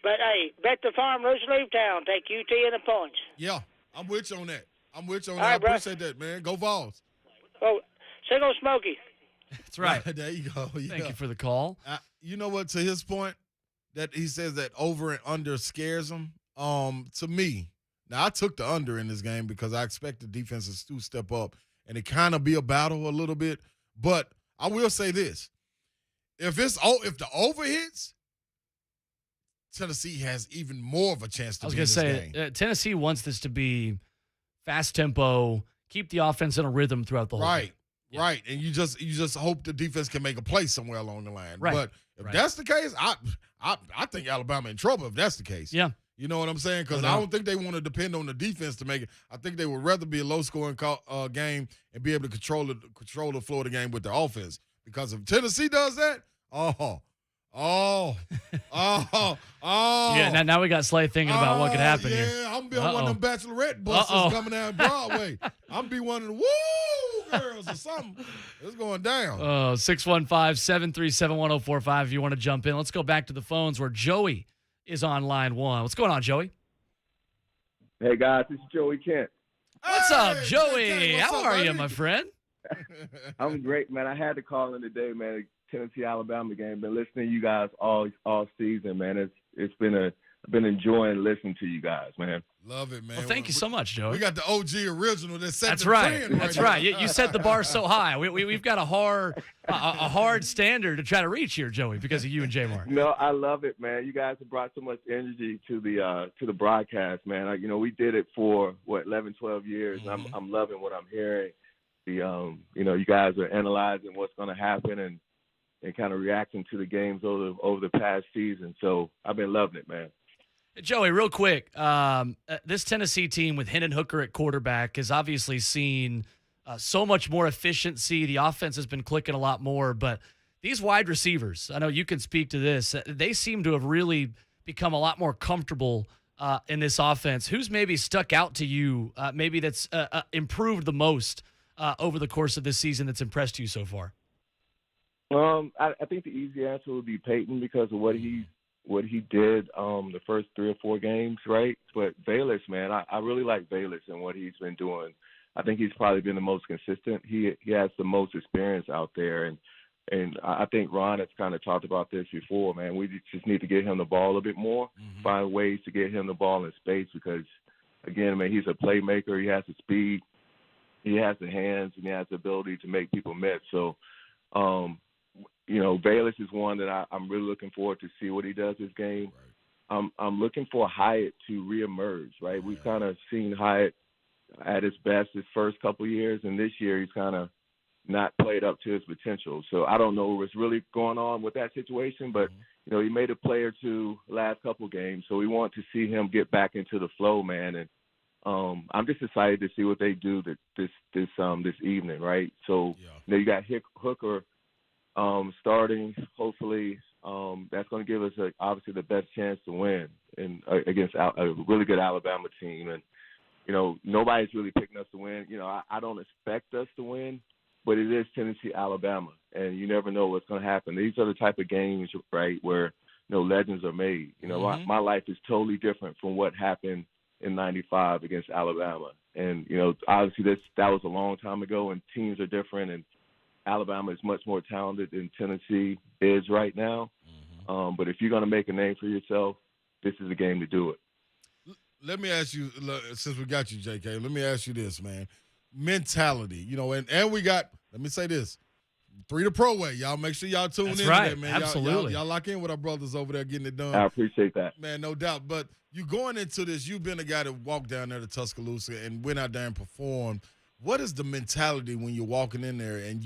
But bet the farm, Rose Leave Town. Take UT in the points. Yeah, I'm with you on that. All I right, appreciate that, man. Go Vols. Oh, single Smokey. That's right. There you go. Yeah. Thank you for the call. You know what? To his point, that he says that over and under scares him. To me, now I took the under in this game because I expect the defenses to step up and it kind of be a battle a little bit. But I will say this: if the over hits, Tennessee has even more of a chance to win this game. I was going to say, Tennessee wants this to be fast tempo, keep the offense in a rhythm throughout the whole game. Right. And you just hope the defense can make a play somewhere along the line. Right. But if that's the case, I think Alabama in trouble if that's the case. Yeah. You know what I'm saying? Because I don't think they want to depend on the defense to make it. I think they would rather be a low-scoring game and be able to control the flow of the game with their offense. Because if Tennessee does that, Yeah, now we got Slay thinking about what could happen here. Yeah, I'm be on one of them bachelorette buses coming down Broadway. I'm be one of the woo girls or something. It's going down. 615-737-1045 if you want to jump in. Let's go back to the phones where Joey is on line one. What's going on, Joey? Hey, guys. This is Joey Kent. What's up, Joey? How are you, buddy? my friend? I'm great, man. I had to call in today, man. Tennessee-Alabama game. Been listening to you guys all season, man. It's been been enjoying listening to you guys, man. Love it, man. Well, thank you so much, Joey. We got the OG original that set That's the right. trend That's right. right. You set the bar so high. We've got a hard standard to try to reach here, Joey, because of you and J Mark. No, I love it, man. You guys have brought so much energy to the broadcast, man. We did it for 11, 12 years. Mm-hmm. I'm loving what I'm hearing. You guys are analyzing what's going to happen and kind of reacting to the games over the past season. So I've been loving it, man. Joey, real quick, this Tennessee team with Hendon Hooker at quarterback has obviously seen so much more efficiency. The offense has been clicking a lot more, but these wide receivers, I know you can speak to this, they seem to have really become a lot more comfortable in this offense. Who's maybe stuck out to you, maybe that's improved the most over the course of this season that's impressed you so far? I think the easy answer would be Peyton because of what he's what he did the first 3 or 4 games, right? But Bayless, man, I really like Bayless and what he's been doing. I think he's probably been the most consistent. He has the most experience out there, and I think Ron has kind of talked about this before, man. We just need to get him the ball a bit more, find ways to get him the ball in space because, again, man, he's a playmaker. He has the speed, he has the hands, and he has the ability to make people miss. So, Bayless is one that I'm really looking forward to see what he does this game. Right. I'm looking for Hyatt to reemerge, right? We've kind of seen Hyatt at his best his first couple of years, and this year he's kind of not played up to his potential. So I don't know what's really going on with that situation, but, he made a play or two last couple of games, so we want to see him get back into the flow, man. And I'm just excited to see what they do this evening, right? So, you got Hooker starting, hopefully. That's going to give us, obviously, the best chance to win against a really good Alabama team. And, nobody's really picking us to win. I don't expect us to win, but it is Tennessee, Alabama, and you never know what's going to happen. These are the type of games, right, where, legends are made. My life is totally different from what happened in '95 against Alabama. And, obviously that was a long time ago, and teams are different, and Alabama is much more talented than Tennessee is right now. But if you're going to make a name for yourself, this is the game to do it. Let me ask you, since we got you, JK, let me ask you this, man. Mentality, and we got, let me say this, 3 the Pro Way. Y'all make sure y'all tune in right. there, man. Absolutely. Y'all lock in with our brothers over there getting it done. I appreciate that. Man, no doubt. But you going into this, you've been a guy that walked down there to Tuscaloosa and went out there and performed. What is the mentality when you're walking in there and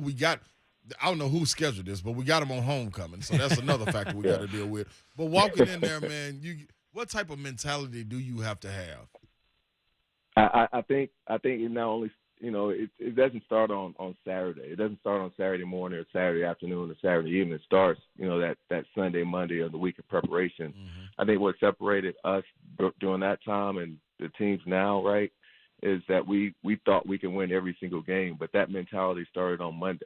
we got – I don't know who scheduled this, but we got them on homecoming, so that's another factor we got to deal with. But walking in there, man, what type of mentality do you have to have? I think it not only it doesn't start on Saturday. It doesn't start on Saturday morning or Saturday afternoon or Saturday evening. It starts that Sunday, Monday of the week of preparation. I think what separated us during that time and the teams now, right, is that we thought we could win every single game, but that mentality started on Monday.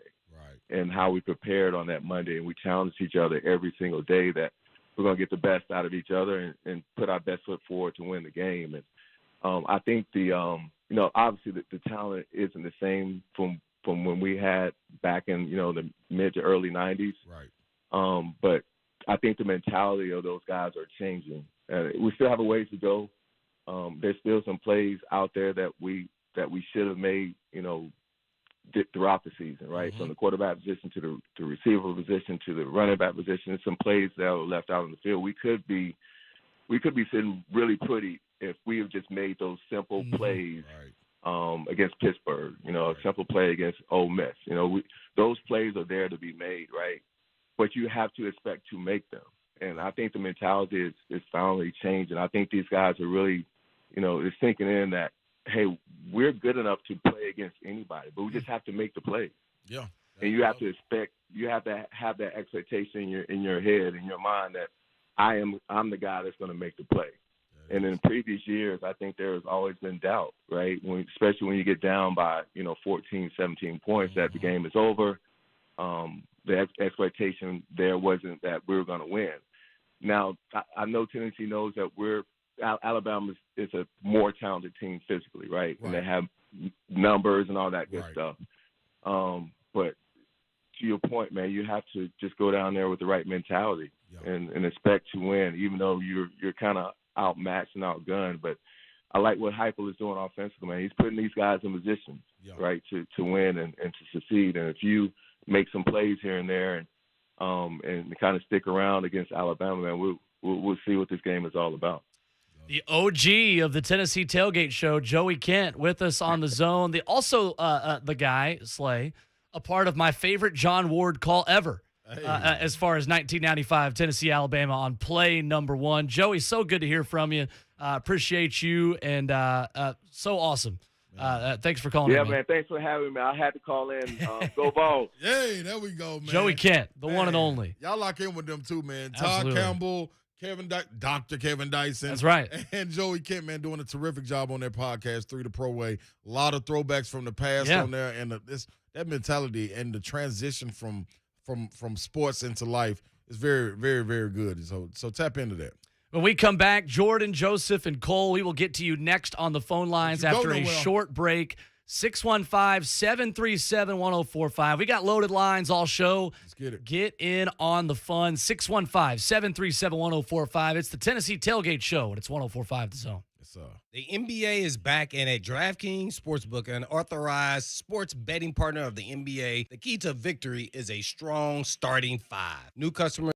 And how we prepared on that Monday, and we challenged each other every single day that we're going to get the best out of each other and put our best foot forward to win the game. And I think obviously the talent isn't the same from when we had back in the mid to early '90s. Right. But I think the mentality of those guys are changing. We still have a ways to go. There's still some plays out there that we should have made. Throughout the season, right? From the quarterback position to the receiver position to the running back position, there's some plays that were left out on the field. We could be sitting really pretty if we have just made those simple plays against Pittsburgh. A simple play against Ole Miss. Those plays are there to be made, right? But you have to expect to make them. And I think the mentality is finally changing. I think these guys are really, it's sinking in that, hey, we're good enough to play against anybody, but we just have to make the play. Yeah. And you have to have that expectation in your head, in your mind that I'm the guy that's going to make the play. And in previous years, I think there has always been doubt, right? Especially when you get down by, 14, 17 points, that the game is over. The expectation there wasn't that we were going to win. Now, I know Tennessee knows that Alabama is a more talented team physically, right? And they have numbers and all that good stuff. But to your point, man, you have to just go down there with the right mentality and expect to win, even though you're kind of outmatched and outgunned. But I like what Heupel is doing offensively, man. He's putting these guys in position, right, to win and to succeed. And if you make some plays here and there and kind of stick around against Alabama, man, we'll see what this game is all about. The OG of the Tennessee Tailgate Show, Joey Kent, with us on the zone. The guy, Slay, a part of my favorite John Ward call ever, as far as 1995 Tennessee, Alabama on play number 1. Joey, so good to hear from you. Appreciate you, and so awesome. Thanks for calling in. Yeah, man, thanks for having me. I had to call in. Go Vols. Hey, there we go, man. Joey Kent, the one and only. Y'all lock in with them too, man. Todd Absolutely. Campbell, Dr. Kevin Dyson. That's right. And Joey Kent, man, doing a terrific job on their podcast, 3 the Pro Way. A lot of throwbacks from the past on there, and that mentality and the transition from sports into life It's very, very, very good. So tap into that. When we come back, Jordan, Joseph, and Cole, we will get to you next on the phone lines after a short break. 615-737-1045. We got loaded lines all show. Let's get it. Get in on the fun. 615-737-1045. It's the Tennessee Tailgate Show, and it's 1045 The Zone. The NBA is back, and at DraftKings Sportsbook, an authorized sports betting partner of the NBA, the key to victory is a strong starting five. New customers.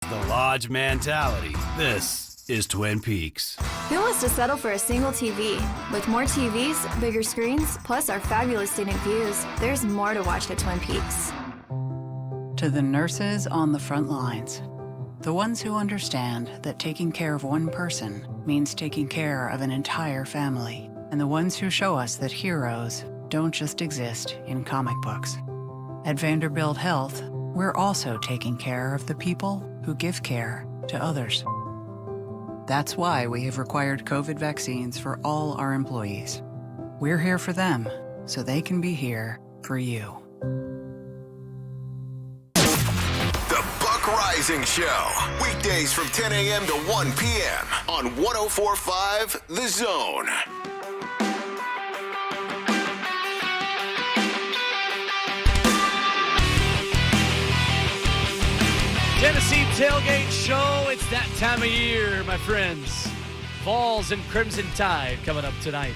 The Lodge mentality. This is Twin Peaks. Who wants to settle for a single TV? With more TVs, bigger screens, plus our fabulous scenic views, there's more to watch at Twin Peaks. To the nurses on the front lines, the ones who understand that taking care of one person means taking care of an entire family, and the ones who show us that heroes don't just exist in comic books. At Vanderbilt Health, we're also taking care of the people who give care to others. That's why we have required COVID vaccines for all our employees. We're here for them, so they can be here for you. The Buck Rising Show. Weekdays from 10 a.m. to 1 p.m. on 104.5 The Zone. Tennessee Tailgate Show. It's that time of year, my friends. Vols and Crimson Tide coming up tonight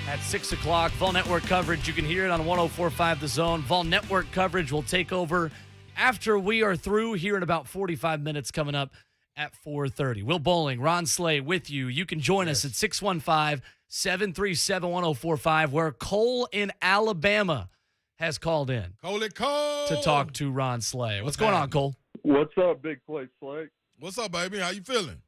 at 6 o'clock. Vol Network coverage. You can hear it on 104.5 The Zone. Vol Network coverage will take over after we are through here in about 45 minutes coming up at 4:30. Will Boling, Ron Slay with you. You can join us at 615-737-1045, where Cole in Alabama has called in Cole to talk to Ron Slay. What's going on, Cole? What's up, Big Play Slay? What's up, baby? How you feeling?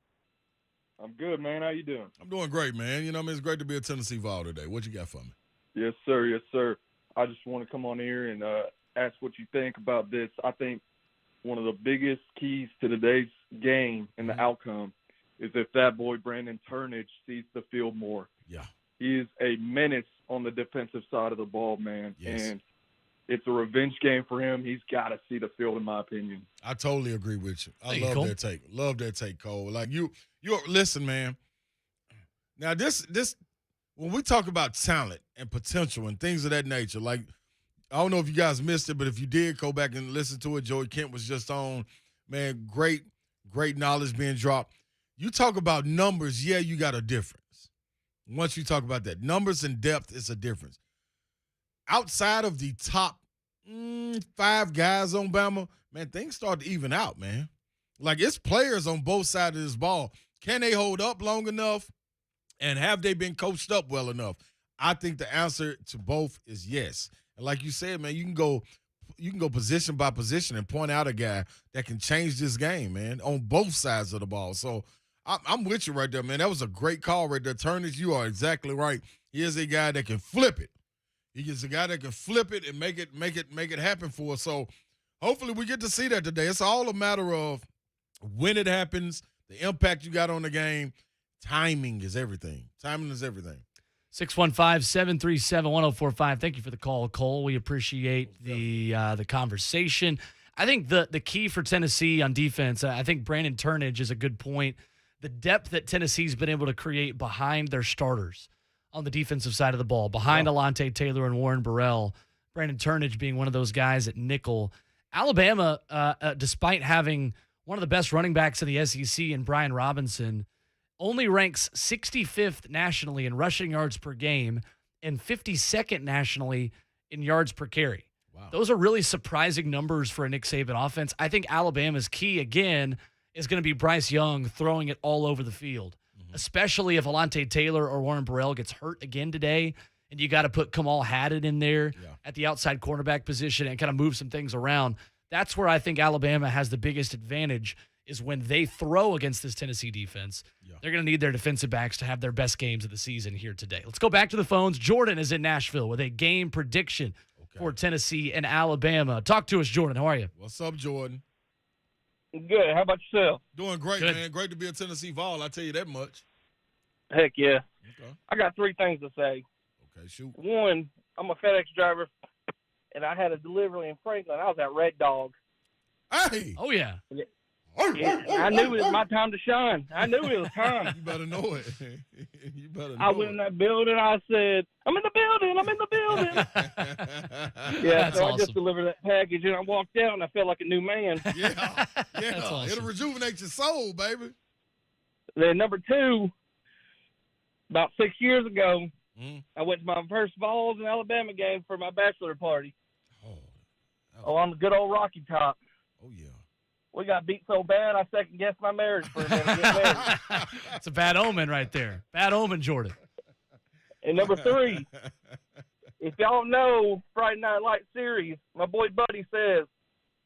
I'm good, man. How you doing? I'm doing great, man. You know what I mean? It's great to be a Tennessee Vol today. What you got for me? Yes, sir. Yes, sir. I just want to come on here and ask what you think about this. I think one of the biggest keys to today's game and the outcome is if that boy Brandon Turnage sees the field more. Yeah. He is a menace on the defensive side of the ball, man. Yes. And it's a revenge game for him. He's got to see the field, in my opinion. I totally agree with you. I There you love go. that take. Love that take, Cole. Like you listen, man. Now this when we talk about talent and potential and things of that nature, like I don't know if you guys missed it, but if you did, go back and listen to it. Joey Kent was just on. Man, great knowledge being dropped. You talk about numbers, yeah, you got a difference. Once you talk about that, numbers and depth is a difference. Outside of the top 5 guys on Bama, man, things start to even out, man. Like, it's players on both sides of this ball. Can they hold up long enough? And have they been coached up well enough? I think the answer to both is yes. And like you said, man, you can go position by position and point out a guy that can change this game, man, on both sides of the ball. So I'm with you right there, man. That was a great call right there. Turnage, you are exactly right. He is a guy that can flip it. He is a guy that can flip it and make it happen for us. So hopefully we get to see that today. It's all a matter of when it happens, the impact you got on the game. Timing is everything. Timing is everything. 615-737-1045. Thank you for the call, Cole. We appreciate the conversation. I think the key for Tennessee on defense, I think Brandon Turnage is a good point. The depth that Tennessee's been able to create behind their starters on the defensive side of the ball, behind Alante Taylor and Warren Burrell, Brandon Turnage being one of those guys at nickel. Alabama, despite having one of the best running backs in the SEC in Brian Robinson, only ranks 65th nationally in rushing yards per game and 52nd nationally in yards per carry. Wow. Those are really surprising numbers for a Nick Saban offense. I think Alabama's key, again, is going to be Bryce Young throwing it all over the field, especially if Alante Taylor or Warren Burrell gets hurt again today, and you got to put Kamal Haddon in there at the outside cornerback position and kind of move some things around. That's where I think Alabama has the biggest advantage, is when they throw against this Tennessee defense. They're going to need their defensive backs to have their best games of the season here today. Let's go back to the phones. Jordan is in Nashville with a game prediction for Tennessee and Alabama. Talk to us, Jordan. How are you? What's up, Jordan? Good. How about yourself? Doing great, man. Great to be a Tennessee Vol. I'll tell you that much. Heck yeah. Okay. I got 3 things to say. Okay, shoot. One, I'm a FedEx driver, and I had a delivery in Franklin. I was at Red Dog. Hey! Oh, yeah. Yeah, I knew it was my time to shine. I knew it was time. You better know it. You better know I went in that building. I said, I'm in the building. I'm in the building. That's so awesome. I just delivered that package, and I walked out, and I felt like a new man. Yeah. That's awesome. It'll rejuvenate your soul, baby. Then number 2, about 6 years ago, I went to my first Vols and Alabama game for my bachelor party. On the good old Rocky Top. Oh, yeah. We got beat so bad, I second-guessed my marriage for a minute. Get married. It's a bad omen right there. Bad omen, Jordan. And number 3, if y'all know Friday Night Lights series, my boy Buddy says,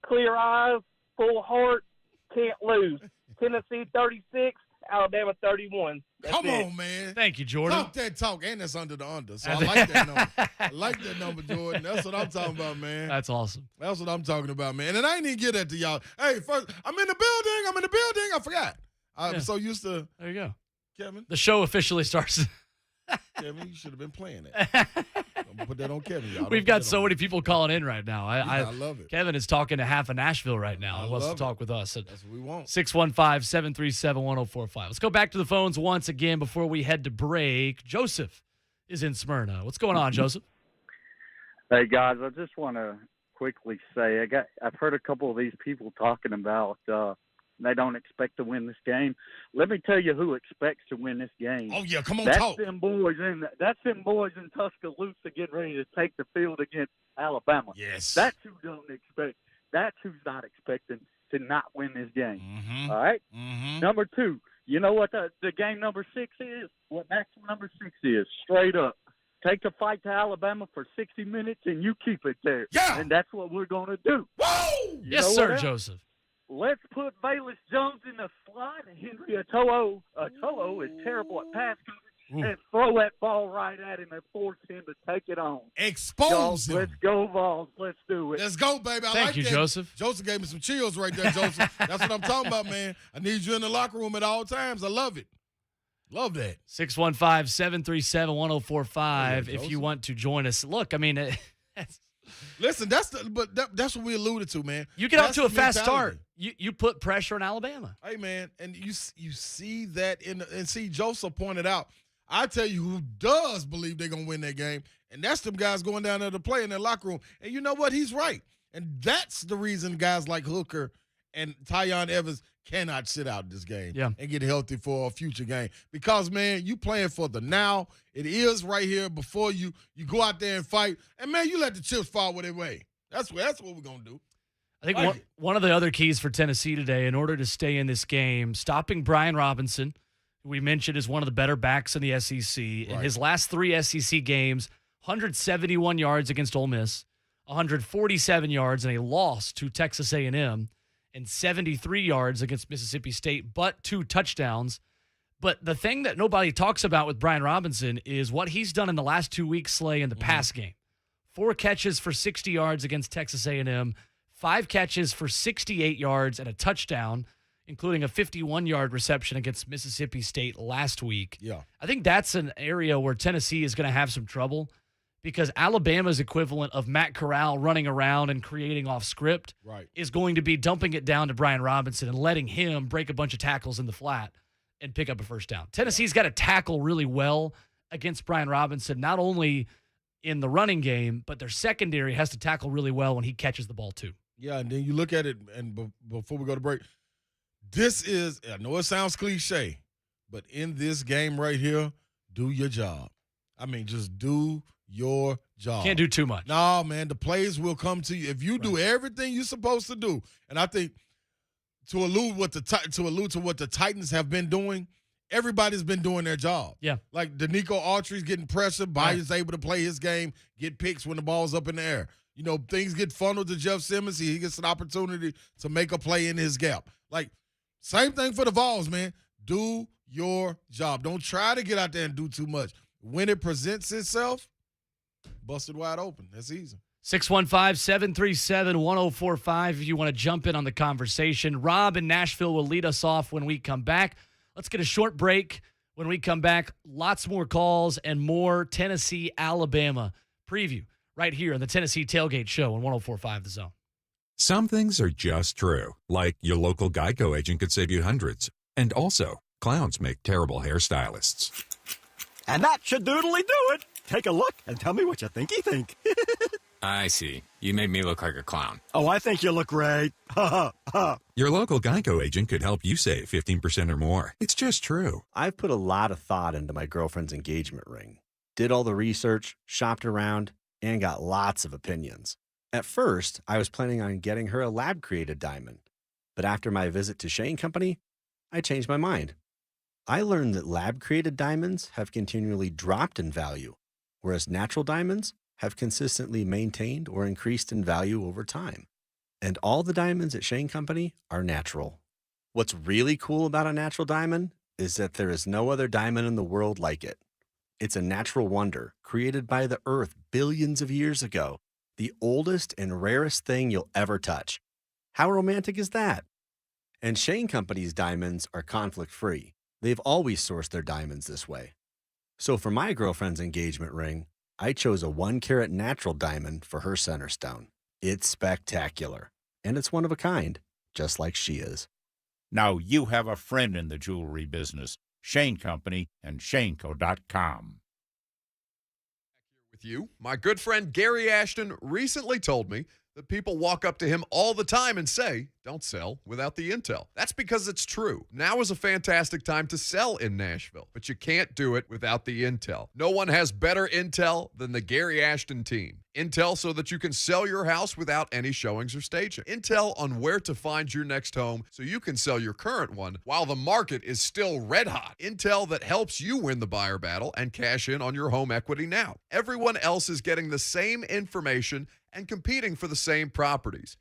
clear eyes, full heart, can't lose. Tennessee 36, Alabama 31. That's Come it. on, man. Thank you, Jordan. Talk that talk, and that's under the under. So I like that number. I like that number, Jordan. That's what I'm talking about, man. That's awesome. That's what I'm talking about, man. And I ain't even get that to y'all. Hey, first, I'm in the building. I forgot. I'm so used to. There you go. Kevin. The show officially starts. Kevin, you should have been playing it. Don't put that on Kevin, y'all. We've got so many people calling in right now. I love it. Kevin is talking to half of Nashville right now. He wants to talk with us. That's what we want. 615-737-1045. Let's go back to the phones once again before we head to break. Joseph is in Smyrna. What's going on, Joseph? Hey, guys, I just want to quickly say I've heard a couple of these people talking about they don't expect to win this game. Let me tell you who expects to win this game. Oh, yeah, come on, that's talk. That's them boys in Tuscaloosa getting ready to take the field against Alabama. Yes. That's who don't expect. That's who's not expecting. to not win this game. Mm-hmm. All right? Mm-hmm. Number 2, you know what the game number 6 is? What maximum number 6 is? Straight up. Take the fight to Alabama for 60 minutes, and you keep it there. Yeah. And that's what we're going to do. Whoa! Yes, sir, Joseph. Let's put Bayless Jones in the slot and Henry Atolo. Atolo is terrible at pass coverage, and throw that ball right at him and force him to take it on. Expose him. Let's go, Vols. Let's do it. Let's go, baby. I Thank like you, that. Joseph. Joseph gave me some chills right there, Joseph. That's what I'm talking about, man. I need you in the locker room at all times. I love it. Love that. 615-737-1045 if you want to join us. Look, I mean, listen, that's what we alluded to, man. You get off to a fast mentality. start. You put pressure on Alabama. Hey, man, and you see that and see Joseph pointed out. I tell you who does believe they're gonna win that game, and that's them guys going down there to play in their locker room. And you know what? He's right, and that's the reason guys like Hooker and Tyon Evans cannot sit out this game and get healthy for a future game. Because, man, you playing for the now. It is right here before you go out there and fight. And, man, you let the chips fall where they weigh. That's what we're going to do. I think one of the other keys for Tennessee today, in order to stay in this game, stopping Brian Robinson, who we mentioned is one of the better backs in the SEC. In his last 3 SEC games, 171 yards against Ole Miss, 147 yards, and a loss to Texas A&M, and 73 yards against Mississippi State, but 2 touchdowns. But the thing that nobody talks about with Brian Robinson is what he's done in the last 2 weeks, Slay, in the pass game. 4 catches for 60 yards against Texas A&M, 5 catches for 68 yards and a touchdown, including a 51-yard reception against Mississippi State last week. Yeah. I think that's an area where Tennessee is going to have some trouble because Alabama's equivalent of Matt Corral running around and creating off script is going to be dumping it down to Brian Robinson and letting him break a bunch of tackles in the flat and pick up a first down. Tennessee's got to tackle really well against Brian Robinson, not only in the running game, but their secondary has to tackle really well when he catches the ball too. Yeah, and then you look at it, and before we go to break, this is, I know it sounds cliche, but in this game right here, do your job. I mean, just do your job. Can't do too much. No, man, the plays will come to you if you do everything you're supposed to do. And I think to allude to what the Titans have been doing, everybody's been doing their job. Yeah, like Danico Autry's getting pressure. Byers able to play his game, get picks when the ball's up in the air. You know, things get funneled to Jeff Simmons. He gets an opportunity to make a play in his gap. Like, same thing for the Vols, man. Do your job. Don't try to get out there and do too much. When it presents itself, bust it wide open. That's easy. 615-737-1045 if you want to jump in on the conversation. Rob in Nashville will lead us off when we come back. Let's get a short break. When we come back, lots more calls and more Tennessee-Alabama preview right here on the Tennessee Tailgate Show on 104.5 The Zone. Some things are just true, like your local Geico agent could save you hundreds. And also, clowns make terrible hairstylists. And that should doodly do it. Take a look and tell me what you think. I see. You made me look like a clown. Oh, I think you look great. Ha ha ha. Your local Geico agent could help you save 15% or more. It's just true. I've put a lot of thought into my girlfriend's engagement ring. Did all the research, shopped around, and got lots of opinions. At first, I was planning on getting her a lab-created diamond. But after my visit to Shane Company, I changed my mind. I learned that lab-created diamonds have continually dropped in value, whereas natural diamonds have consistently maintained or increased in value over time. And all the diamonds at Shane Company are natural. What's really cool about a natural diamond is that there is no other diamond in the world like it. It's a natural wonder created by the earth billions of years ago, the oldest and rarest thing you'll ever touch. How romantic is that? And Shane Company's diamonds are conflict-free. They've always sourced their diamonds this way. So for my girlfriend's engagement ring, I chose a 1-carat natural diamond for her center stone. It's spectacular, and it's one of a kind, just like she is. Now you have a friend in the jewelry business. Shane Company and ShaneCo.com. With you, my good friend Gary Ashton recently told me that people walk up to him all the time and say, don't sell without the intel. That's because it's true. Now is a fantastic time to sell in Nashville, but you can't do it without the intel. No one has better intel than the Gary Ashton team. Intel so that you can sell your house without any showings or staging. Intel on where to find your next home so you can sell your current one while the market is still red hot. Intel that helps you win the buyer battle and cash in on your home equity now. Everyone else is getting the same information and competing for the same properties.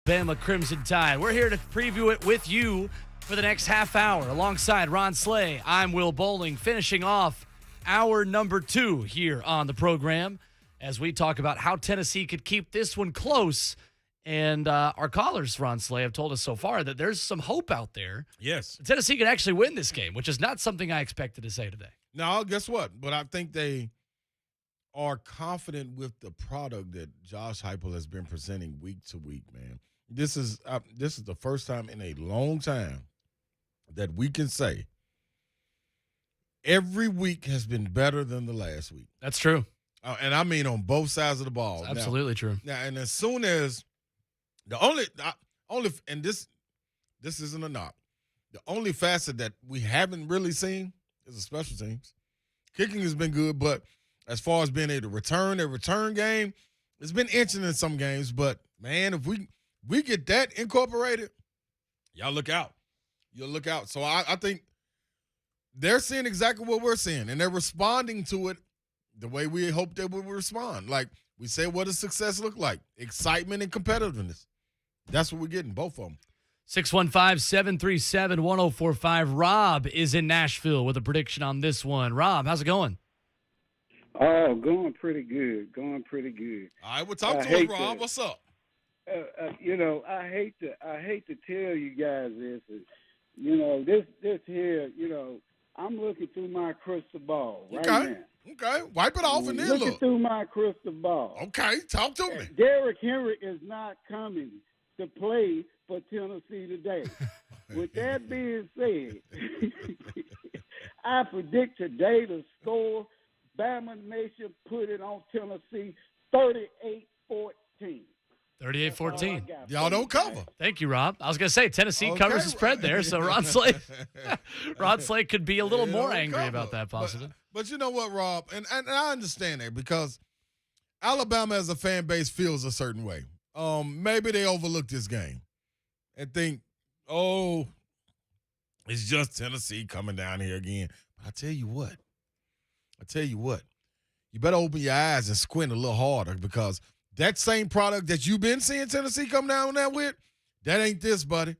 Bama Crimson Tide. We're here to preview it with you for the next half hour. Alongside Ron Slay, I'm Will Boling, finishing off hour number 2 here on the program as we talk about how Tennessee could keep this one close. And our callers, Ron Slay, have told us so far that there's some hope out there. Yes. Tennessee could actually win this game, which is not something I expected to say today. No, guess what? But I think they are confident with the product that Josh Heupel has been presenting week to week, man. This is the first time in a long time that we can say every week has been better than the last week. That's true. And I mean on both sides of the ball. It's absolutely true. Now, and as soon as the only and this isn't a knock. The only facet that we haven't really seen is the special teams. Kicking has been good, but as far as being able to return a return game, it's been inching in some games. But man, if we get that incorporated, y'all look out. You'll look out. So I think they're seeing exactly what we're seeing, and they're responding to it the way we hope they would respond. Like we say, what does success look like? Excitement and competitiveness. That's what we're getting, both of them. 615-737-1045. Rob is in Nashville with a prediction on this one. Rob, how's it going? Oh, going pretty good. All right, well, talk to us, Rob. What's up? I hate to tell you guys this. This here, I'm looking through my crystal ball right now. Okay, wipe it off and then look. Looking through my crystal ball. Okay, talk to me. Derrick Henry is not coming to play for Tennessee today. with that being said, I predict today the score. Bama Nation put it on Tennessee 38-14. 38-14. Y'all don't cover. Thank you, Rob. I was going to say, Tennessee covers the spread there, so Ron Slay could be a little more angry about that, possibly. But you know what, Rob? And I understand that because Alabama as a fan base feels a certain way. Maybe they overlooked this game and think, oh, it's just Tennessee coming down here again. But I tell you what, you better open your eyes and squint a little harder because that same product that you've been seeing Tennessee come down there with, that ain't this, buddy.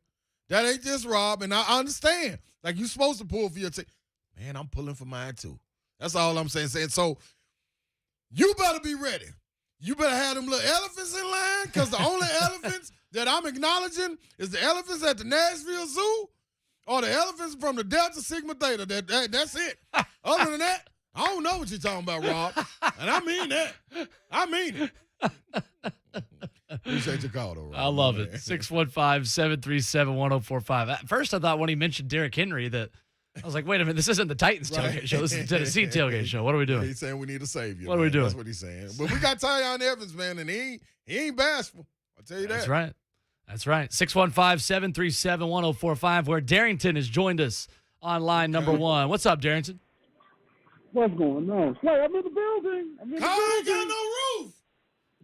That ain't this, Rob. And I understand. Like, you're supposed to pull for your team. Man, I'm pulling for mine, too. That's all I'm saying. So, you better be ready. You better have them little elephants in line because the only elephants that I'm acknowledging is the elephants at the Nashville Zoo or the elephants from the Delta Sigma Theta. That's it. Other than that, I don't know what you're talking about, Rob. And I mean that. I mean it. Appreciate your call, though, Rob. I love it. 615-737-1045. At first, I thought when he mentioned Derrick Henry that I was like, wait a minute, this isn't the Titans tailgate show. This is the Tennessee tailgate show. What are we doing? He's saying we need a savior. What are we doing? That's what he's saying. But we got Tyon Evans, man, and he ain't bashful. I'll tell you that. That's right. 615-737-1045, where Darrington has joined us on line number one. What's up, Darrington? What's going on? Slay, I'm in the building. I ain't got no roof.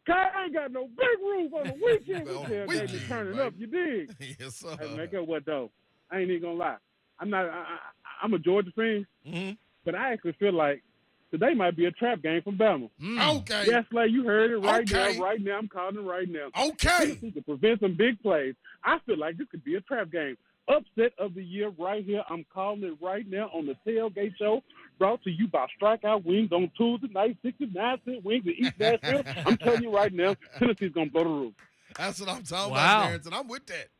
I ain't got no big roof on the weekend. They be turning up, you dig? Yes, sir. Hey, man, guess what, though? I ain't even going to lie. I'm a Georgia fan, but I actually feel like today might be a trap game from Bama. Okay. Yes, Slay, you heard it right now. Right now, I'm calling it right now. Okay. Tennessee to prevent some big plays. I feel like this could be a trap game. Upset of the year right here. I'm calling it right now on the Tailgate Show, brought to you by Strikeout Wings on Tuesday night, 69-cent wings in East Nashville. I'm telling you right now, Tennessee's going to blow the roof. That's what I'm talking about, Darrington. I'm with that.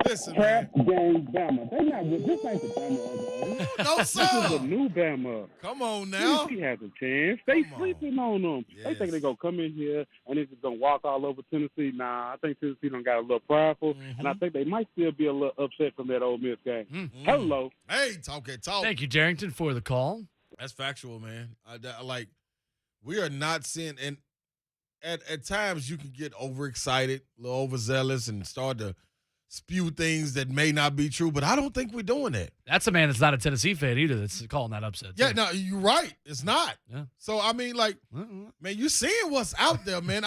Listen, Trap game Bama. They not with this ain't the Bama of No, sir. This is a new Bama. Come on now. Tennessee has a chance. They sleeping on them. Yes. They think they're going to come in here and they're just going to walk all over Tennessee. Nah, I think Tennessee done got a little prideful, and I think they might still be a little upset from that Ole Miss game. Hello. Hey, talk. Thank you, Darrington, for the call. That's factual, man. We are not seeing, and at times you can get overexcited, a little overzealous, and start to spew things that may not be true, but I don't think we're doing that. That's a man that's not a Tennessee fan either that's calling that upset. Yeah, no, you're right. It's not. Yeah. So, I mean, man, you seeing what's out there, man.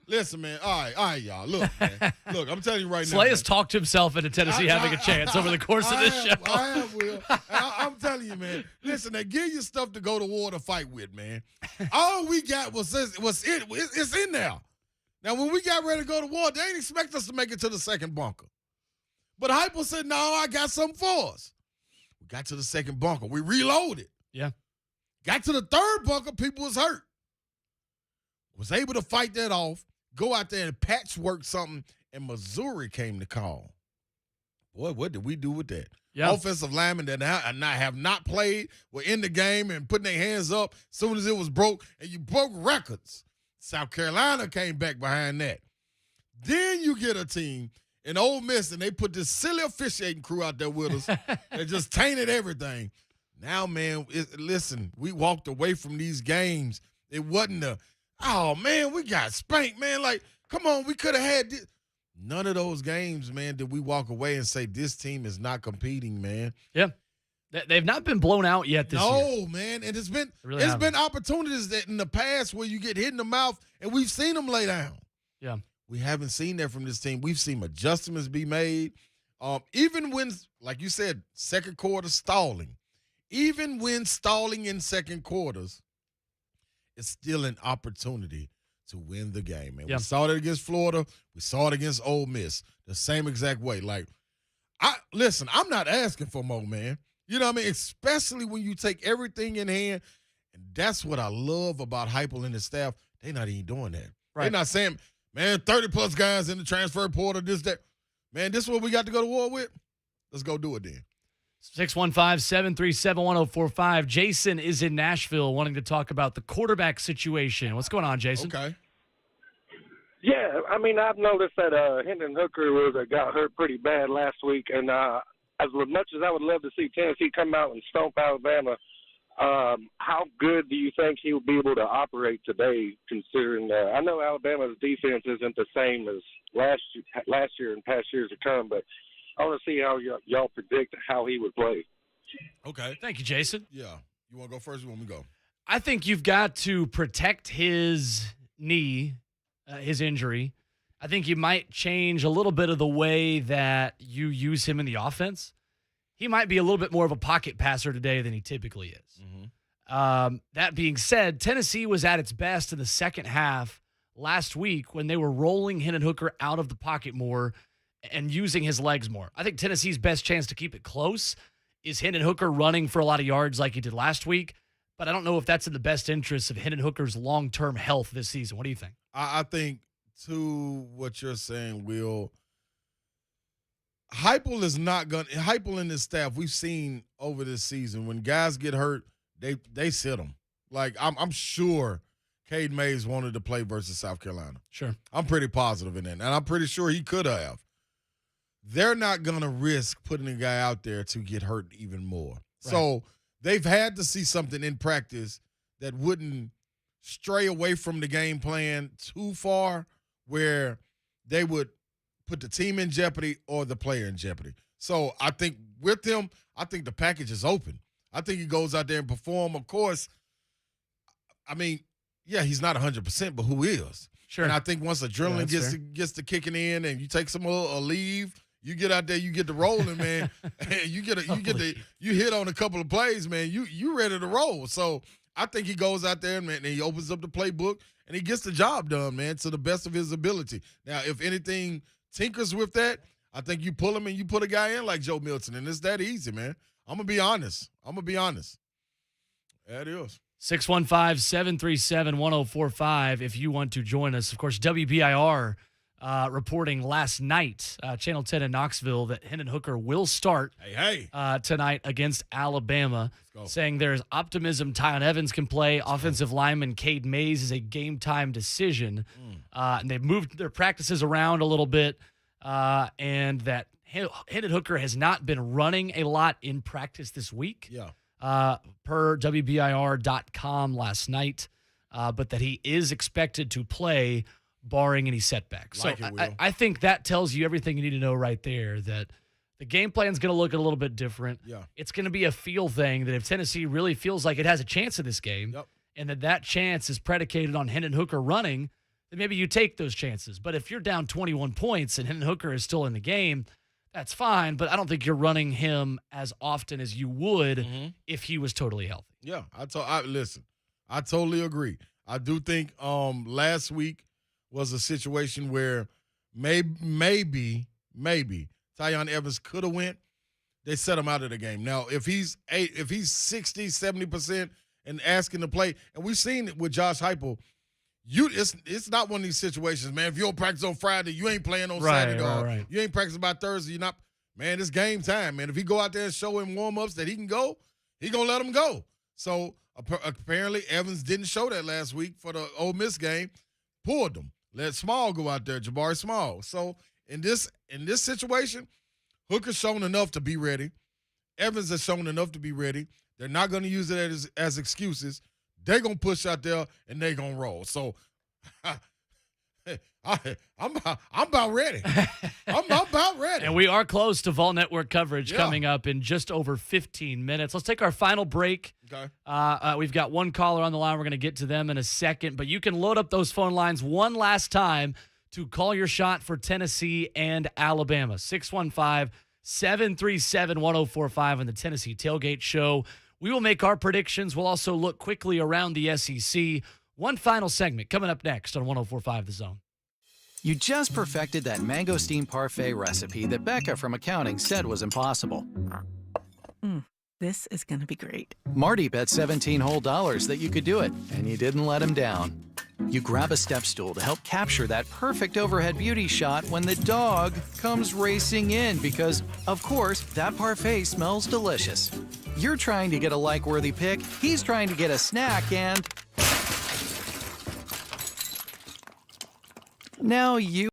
Listen, man. All right, y'all. Look, man. Look, I'm telling you right now. Slay has talked himself into Tennessee having a chance over the course of this show. I have, Will. I'm telling you, man. Listen, they give you stuff to go to war to fight with, man. All we got was it's in there. Now, when we got ready to go to war, they didn't expect us to make it to the second bunker. But Hyper said, no, I got something for us. We got to the second bunker. We reloaded. Yeah. Got to the third bunker, people was hurt. Was able to fight that off, go out there and patchwork something, and Missouri came to call. Boy, what did we do with that? Yeah. Offensive linemen that have not played were in the game and putting their hands up as soon as it was broke, and you broke records. South Carolina came back behind that. Then you get a team in Ole Miss, and they put this silly officiating crew out there with us that just tainted everything. Now, man, listen, we walked away from these games. It wasn't we got spanked, man. Like, come on, we could have had this. None of those games, man, did we walk away and say this team is not competing, man. Yeah. They've not been blown out yet this year. No, man. And it's been opportunities that in the past where you get hit in the mouth, and we've seen them lay down. Yeah. We haven't seen that from this team. We've seen adjustments be made. Even when, like you said, second quarter stalling. Even when stalling in second quarters, it's still an opportunity to win the game. And we saw it against Florida. We saw it against Ole Miss the same exact way. Like, I'm not asking for more, man. You know what I mean? Especially when you take everything in hand. And that's what I love about Heupel and his staff. They're not even doing that. Right. They're not saying, man, 30-plus guys in the transfer portal, this, that. Man, this is what we got to go to war with? Let's go do it then. 615-737-1045. Jason is in Nashville wanting to talk about the quarterback situation. What's going on, Jason? Okay. Yeah, I mean, I've noticed that Hendon Hooker got hurt pretty bad last week, and as much as I would love to see Tennessee come out and stomp Alabama, how good do you think he'll be able to operate today, considering I know Alabama's defense isn't the same as last year and past years to come, but I want to see how y'all predict how he would play. Okay. Thank you, Jason. Yeah. You want to go first or you want me to go? I think you've got to protect his knee, his injury. I think you might change a little bit of the way that you use him in the offense. He might be a little bit more of a pocket passer today than he typically is. That being said, Tennessee was at its best in the second half last week when they were rolling Hendon Hooker out of the pocket more and using his legs more. I think Tennessee's best chance to keep it close is Hendon Hooker running for a lot of yards like he did last week, but I don't know if that's in the best interest of Hendon Hooker's long-term health this season. What do you think? I think, to what you're saying, Will, Heupel and his staff, we've seen over this season, when guys get hurt, they sit them. Like, I'm sure Cade Mays wanted to play versus South Carolina. Sure. I'm pretty positive in that, and I'm pretty sure he could have. They're not going to risk putting a guy out there to get hurt even more. Right. So they've had to see something in practice that wouldn't stray away from the game plan too far where they would put the team in jeopardy or the player in jeopardy. So I think with him, I think the package is open. I think he goes out there and perform. Of course, I mean, yeah, he's not 100%, but who is? Sure. And I think once adrenaline gets to kicking in and you take some a leave, you get out there, you get to rolling, man. And you hit on a couple of plays, man. You ready to roll. So I think he goes out there, man, and he opens up the playbook and he gets the job done, man, to the best of his ability. Now, if anything tinkers with that, I think you pull him and you put a guy in like Joe Milton, and it's that easy, man. I'm going to be honest. That is. 615-737-1045 if you want to join us. Of course, WBIR reporting last night, Channel 10 in Knoxville, that Hendon Hooker will start tonight against Alabama, saying there's optimism Tyon Evans can play. Offensive lineman Cade Mays is a game-time decision. And they've moved their practices around a little bit, and that Hendon Hooker has not been running a lot in practice this week. Yeah. Per WBIR.com last night, but that he is expected to play barring any setbacks. I think that tells you everything you need to know right there, that the game plan is going to look a little bit different. Yeah. It's going to be a feel thing, that if Tennessee really feels like it has a chance in this game, and that chance is predicated on Hendon Hooker running, then maybe you take those chances. But if you're down 21 points and Hendon Hooker is still in the game, that's fine, but I don't think you're running him as often as you would if he was totally healthy. Yeah, listen, I totally agree. I do think last week was a situation where maybe Tyon Evans could have went. They set him out of the game. Now, if he's 60, 70% and asking to play, and we've seen it with Josh Heupel, it's not one of these situations, man. If you don't practice on Friday, you ain't playing on Saturday. Right. You ain't practicing by Thursday. You're not. Man, it's game time, man. If he go out there and show him warm-ups that he can go, he going to let him go. So apparently Evans didn't show that last week for the Ole Miss game. Pulled him. Let Small go out there, Jabari Small. So in this situation, Hooker's shown enough to be ready. Evans has shown enough to be ready. They're not going to use it as excuses. They're going to push out there, and they're going to roll. So I'm about ready. I'm about ready. And we are close to Vol Network coverage coming up in just over 15 minutes. Let's take our final break. Okay. We've got one caller on the line. We're going to get to them in a second. But you can load up those phone lines one last time to call your shot for Tennessee and Alabama. 615-737-1045 on the Tennessee Tailgate Show. We will make our predictions. We'll also look quickly around the SEC. One final segment coming up next on 104.5 The Zone. You just perfected that mangosteen parfait recipe that Becca from accounting said was impossible. This is going to be great. Marty bet $17 whole that you could do it, and you didn't let him down. You grab a step stool to help capture that perfect overhead beauty shot when the dog comes racing in because, of course, that parfait smells delicious. You're trying to get a like-worthy pick, he's trying to get a snack, and... Now you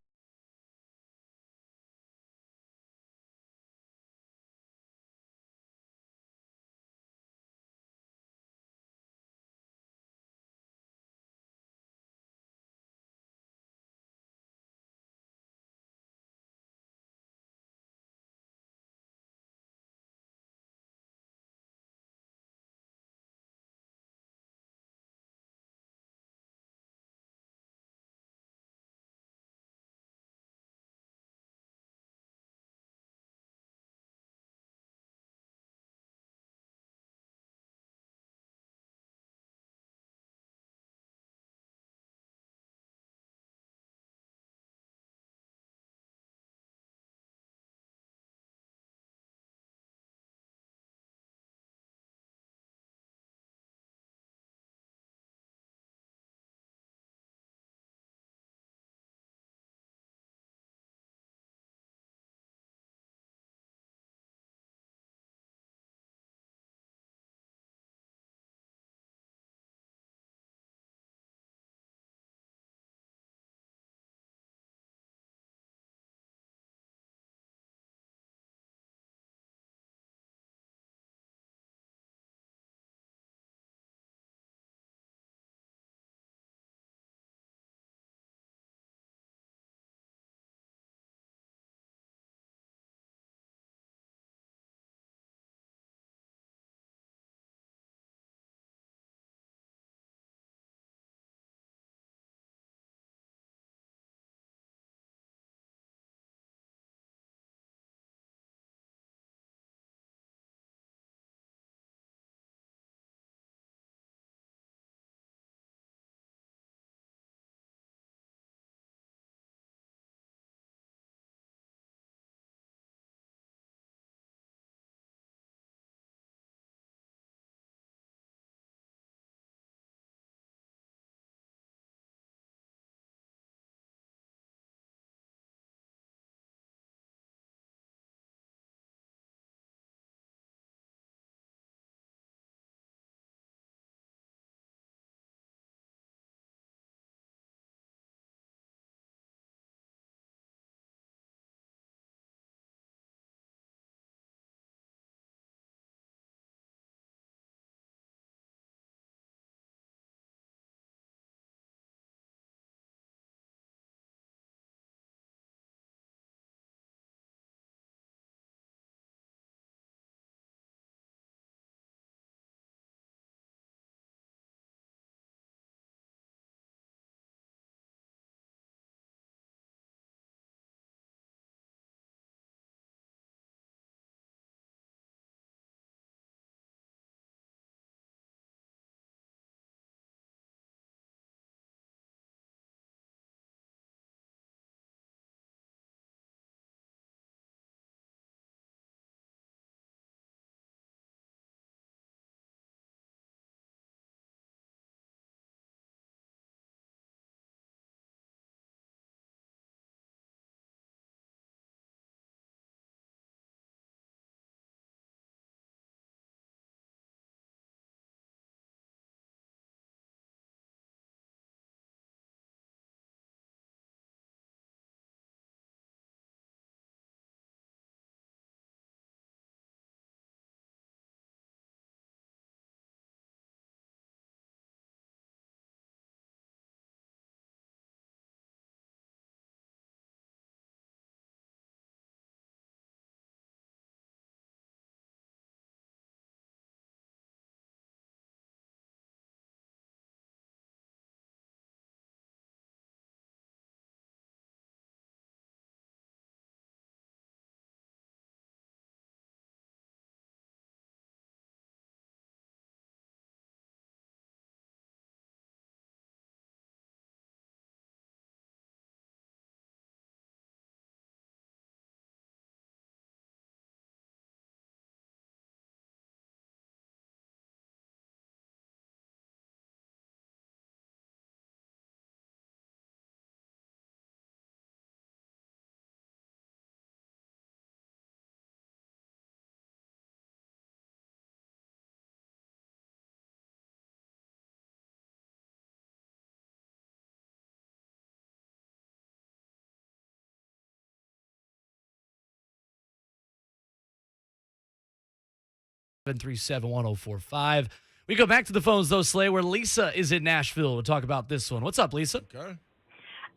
737-1045. We go back to the phones, though, Slay, where Lisa is in Nashville. We'll talk about this one. What's up, Lisa? Okay.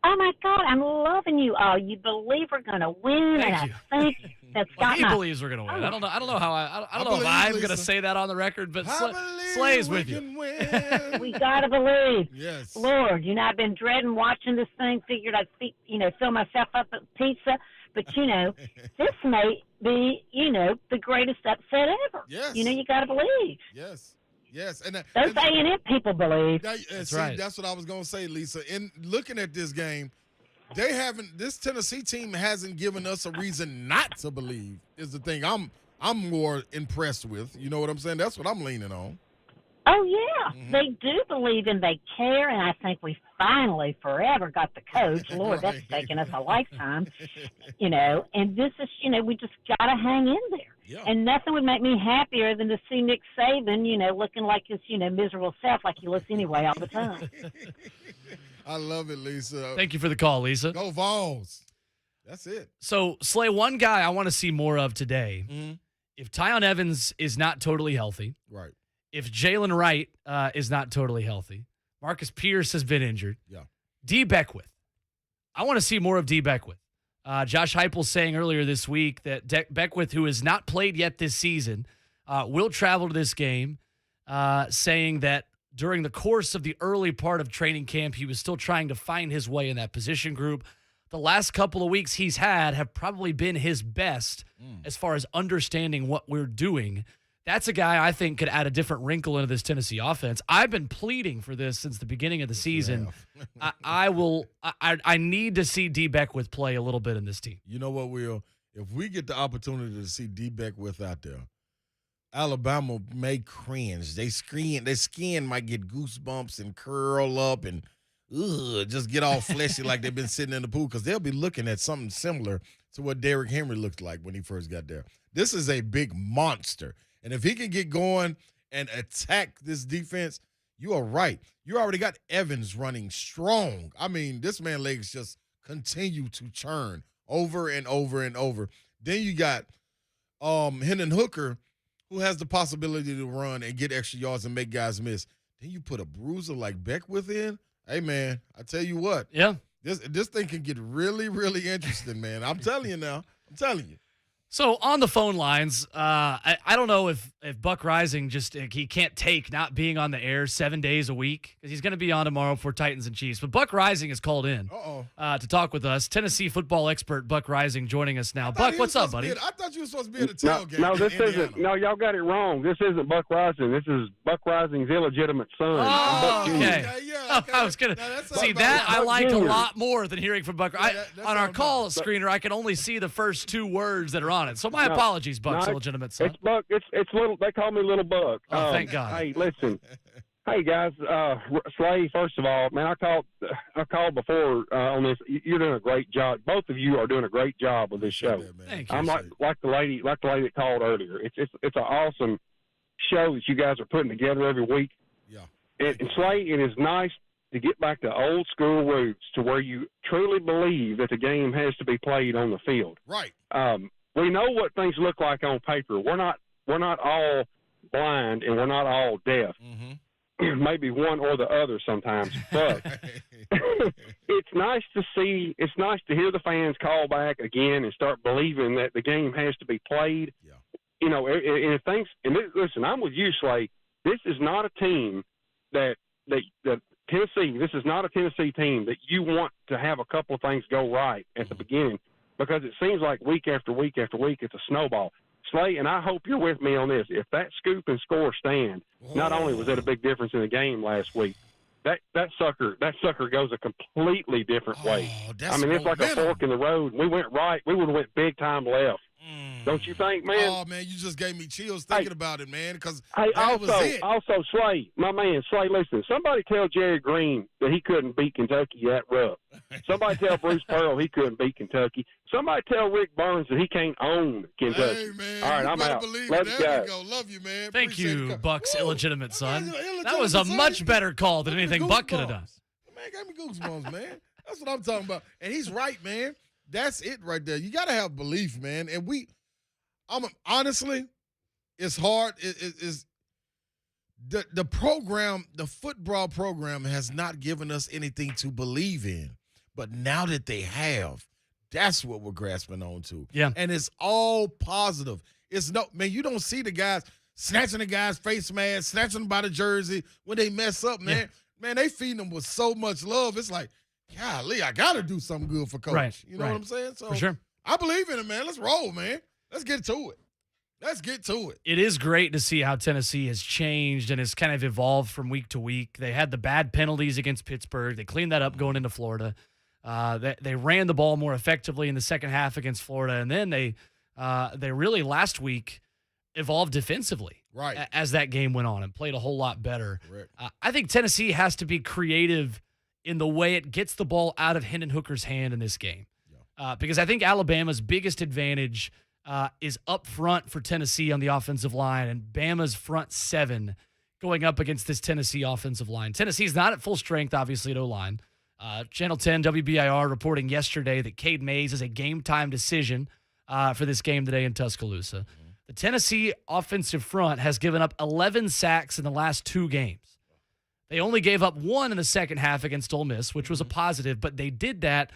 Oh, my God, I'm loving you all. You believe we're going to win, Thank you. and I think that's got He my... believes we're going to win. I don't know how I don't know if believe, I'm Lisa. going to say that on the record, but Slay's with you. We got to believe. Yes. Lord, I've been dreading watching this thing. Figured I'd, fill myself up with pizza. But, this may be, the greatest upset ever. Yes. You got to believe. Yes. Yes. And Those A&M people believe. That's right. That's what I was going to say, Lisa. In looking at this game, this Tennessee team hasn't given us a reason not to believe is the thing I'm more impressed with. You know what I'm saying? That's what I'm leaning on. Oh, yeah. They do believe and they care, and I think we finally forever got the coach. Lord, that's taken us a lifetime, and this is, we just got to hang in there. Yeah. And nothing would make me happier than to see Nick Saban, looking like his, miserable self like he looks anyway all the time. I love it, Lisa. Thank you for the call, Lisa. Go Vols. That's it. So, Slay, one guy I want to see more of today, Mm-hmm. if Tyon Evans is not totally healthy, Right. if Jalen Wright is not totally healthy, Marcus Pierce has been injured. Yeah. D. Beckwith. I want to see more of D. Beckwith. Josh Heupel saying earlier this week that Beckwith, who has not played yet this season, will travel to this game, saying that during the course of the early part of training camp, he was still trying to find his way in that position group. The last couple of weeks he's had have probably been his best as far as understanding what we're doing. That's a guy I think could add a different wrinkle into this Tennessee offense. I've been pleading for this since the beginning of the season. I need to see D. Beckwith play a little bit in this team. You know what, Will? If we get the opportunity to see D. Beckwith out there, Alabama may cringe. Their skin might get goosebumps and curl up and just get all fleshy like they've been sitting in the pool because they'll be looking at something similar to what Derrick Henry looked like when he first got there. This is a big monster. And if he can get going and attack this defense, you are right. You already got Evans running strong. I mean, this man's legs just continue to churn over and over and over. Then you got Hendon Hooker, who has the possibility to run and get extra yards and make guys miss. Then you put a bruiser like Beckwith in. Hey, man, I tell you what. Yeah. This thing can get really, really interesting, man. I'm telling you now. I'm telling you. So on the phone lines, I don't know if Buck Rising he can't take not being on the air 7 days a week because he's going to be on tomorrow for Titans and Chiefs. But Buck Rising is called in to talk with us. Tennessee football expert Buck Rising joining us now. Buck, what's up, buddy? I thought you were supposed to be at a tailgate. No, this in isn't. No, y'all got it wrong. This isn't Buck Rising. This is Buck Rising's illegitimate son. Oh, okay. Okay. I was gonna see that. I like a lot more than hearing from Buck. On our call screener, I can only see the first two words that are on it. So my apologies, Buck's illegitimate son. It's Buck. It's little. They call me Little Buck. Oh, thank God. Hey, listen. Hey guys, Slay. First of all, man, I called before on this. You're doing a great job. Both of you are doing a great job with this show. Thank you. I'm like the lady that called earlier. It's an awesome show that you guys are putting together every week. Yeah. And Slay, it is nice to get back to old school roots to where you truly believe that the game has to be played on the field. Right. We know what things look like on paper. We're not all blind and we're not all deaf. Mm-hmm. Maybe one or the other sometimes, but it's nice to see. It's nice to hear the fans call back again and start believing that the game has to be played. Yeah. You know, and if things. And listen, I'm with you, Slay. This is not a team that Tennessee. This is not a Tennessee team that you want to have a couple of things go right at the beginning, because it seems like week after week after week it's a snowball. Slay, and I hope you're with me on this. If that scoop and score stand, not only was it a big difference in the game last week, that sucker goes a completely different way. I mean, it's like a fork in the road. We went right. We would have went big time left. Don't you think, man? Oh, man, you just gave me chills thinking about it, man, because also, Slay, my man, Slay, listen, somebody tell Jerry Green that he couldn't beat Kentucky that rough. Somebody tell Bruce Pearl he couldn't beat Kentucky. Somebody tell Rick Burns that he can't own Kentucky. Hey, man, all right, I'm out. Love you guys. Love you, man. Thank you, Buck's illegitimate son. That was a much better call than anything Buck could have done. Man, gave me goosebumps, man. That's what I'm talking about. And he's right, man. That's it right there. You got to have belief, man. And honestly, it's hard. It's the program, the football program has not given us anything to believe in. But now that they have, that's what we're grasping on to. Yeah. And it's all positive. It's no, man, you don't see the guys snatching the guy's face mask, snatching them by the jersey when they mess up, man. Yeah. Man, they feeding them with so much love. It's like, golly, I got to do something good for Coach. Right. You know what I'm saying? So For sure. I believe in it, man. Let's roll, man. Let's get to it. Let's get to it. It is great to see how Tennessee has changed and has kind of evolved from week to week. They had the bad penalties against Pittsburgh. They cleaned that up going into Florida. They ran the ball more effectively in the second half against Florida. And then they really last week evolved defensively as that game went on and played a whole lot better. I think Tennessee has to be creative in the way it gets the ball out of Hendon Hooker's hand in this game. Because I think Alabama's biggest advantage is up front for Tennessee on the offensive line and Bama's front seven going up against this Tennessee offensive line. Tennessee's not at full strength, obviously, at O-line. Channel 10 WBIR reporting yesterday that Cade Mays is a game-time decision for this game today in Tuscaloosa. Mm-hmm. The Tennessee offensive front has given up 11 sacks in the last 2 games. They only gave up 1 in the second half against Ole Miss, which was a positive, but they did that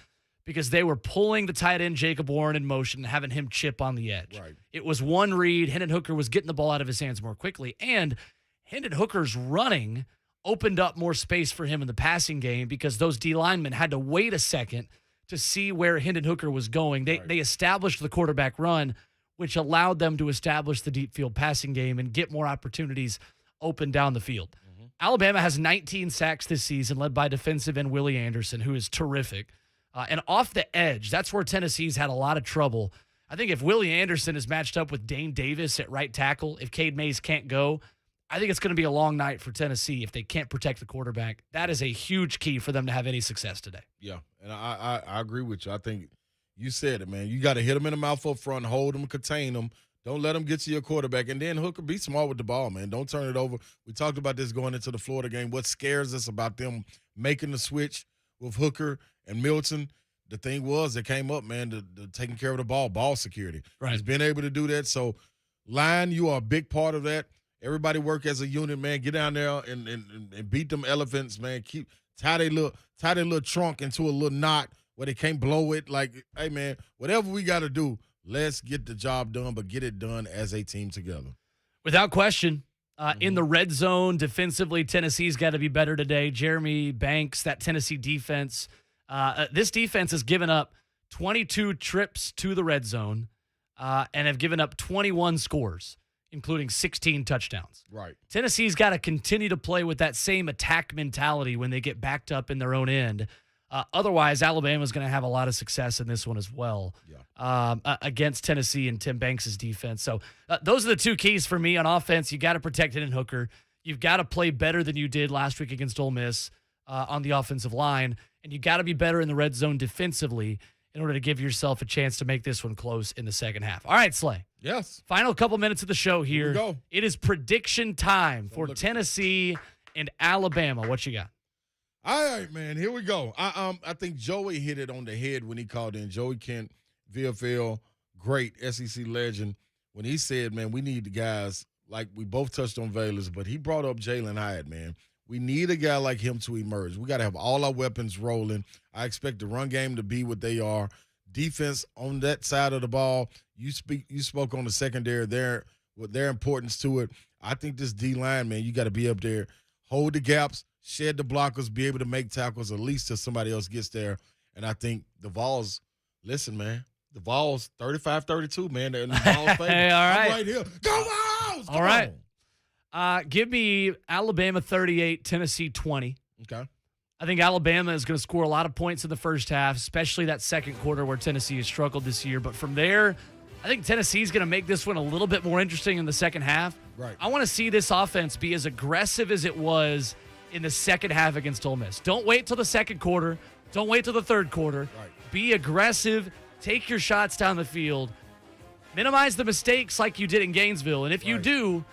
because they were pulling the tight end Jacob Warren in motion and having him chip on the edge. Right. It was one read. Hendon Hooker was getting the ball out of his hands more quickly, and Hendon Hooker's running opened up more space for him in the passing game because those D linemen had to wait a second to see where Hendon Hooker was going. They established the quarterback run, which allowed them to establish the deep field passing game and get more opportunities open down the field. Mm-hmm. Alabama has 19 sacks this season, led by defensive end Willie Anderson, who is terrific. And off the edge, that's where Tennessee's had a lot of trouble. I think if Willie Anderson is matched up with Dane Davis at right tackle, if Cade Mays can't go, I think it's going to be a long night for Tennessee if they can't protect the quarterback. That is a huge key for them to have any success today. Yeah, and I agree with you. I think you said it, man. You got to hit them in the mouth up front, hold them, contain them. Don't let them get to your quarterback. And then Hooker, be smart with the ball, man. Don't turn it over. We talked about this going into the Florida game. What scares us about them making the switch with Hooker and Milton, the thing was that came up, man, the taking care of the ball security. Right. He's been able to do that. So, line, you are a big part of that. Everybody work as a unit, man. Get down there and beat them elephants, man. Tie their little trunk into a little knot where they can't blow it. Like, hey, man, whatever we got to do, let's get the job done, but get it done as a team together. Without question. In the red zone, defensively, Tennessee's got to be better today. Jeremy Banks, that Tennessee defense. This defense has given up 22 trips to the red zone and have given up 21 scores, including 16 touchdowns. Right. Tennessee's got to continue to play with that same attack mentality when they get backed up in their own end. Otherwise, Alabama's going to have a lot of success in this one as well against Tennessee and Tim Banks' defense. So those are the two keys for me on offense. You got to protect Hendon Hooker. You've got to play better than you did last week against Ole Miss on the offensive line. And you got to be better in the red zone defensively in order to give yourself a chance to make this one close in the second half. All right, Slay. Yes. Final couple minutes of the show here. we go. It is prediction time for Tennessee and Alabama. What you got? All right, man. Here we go. I think Joey hit it on the head when he called in. Joey Kent, VFL, great SEC legend. When he said, man, we need the guys, like we both touched on Valers, but he brought up Jalen Hyatt, man. We need a guy like him to emerge. We got to have all our weapons rolling. I expect the run game to be what they are. Defense on that side of the ball. You spoke on the secondary there with their importance to it. I think this D-line, man, you got to be up there, hold the gaps, shed the blockers, be able to make tackles at least till somebody else gets there. And I think the Vols, listen, man, the Vols 35-32, man. They're in the Vols favor. Hey, all right. I'm right here. Go Vols! All right. Give me Alabama 38, Tennessee 20. Okay. I think Alabama is going to score a lot of points in the first half, especially that second quarter where Tennessee has struggled this year. But from there, I think Tennessee is going to make this one a little bit more interesting in the second half. Right. I want to see this offense be as aggressive as it was in the second half against Ole Miss. Don't wait till the second quarter. Don't wait till the third quarter. Right. Be aggressive. Take your shots down the field. Minimize the mistakes like you did in Gainesville. And if you do,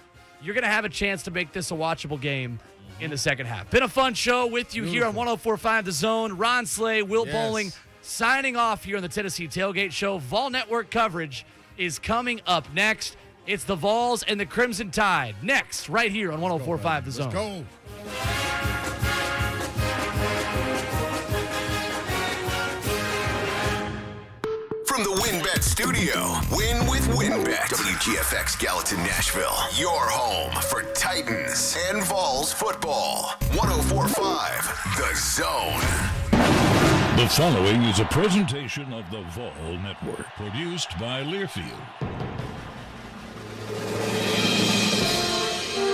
you're going to have a chance to make this a watchable game in the second half. Been a fun show with you here on 104.5 The Zone. Ron Slay, Will Boling signing off here on the Tennessee Tailgate Show. Vol Network coverage is coming up next. It's the Vols and the Crimson Tide. Next, right here on 104.5 The Zone. Let's go. From the WinBet studio, Win with WinBet. WGFX Gallatin, Nashville. Your home for Titans and Vols football. 104.5 The Zone. The following is a presentation of the Vol Network, produced by Learfield.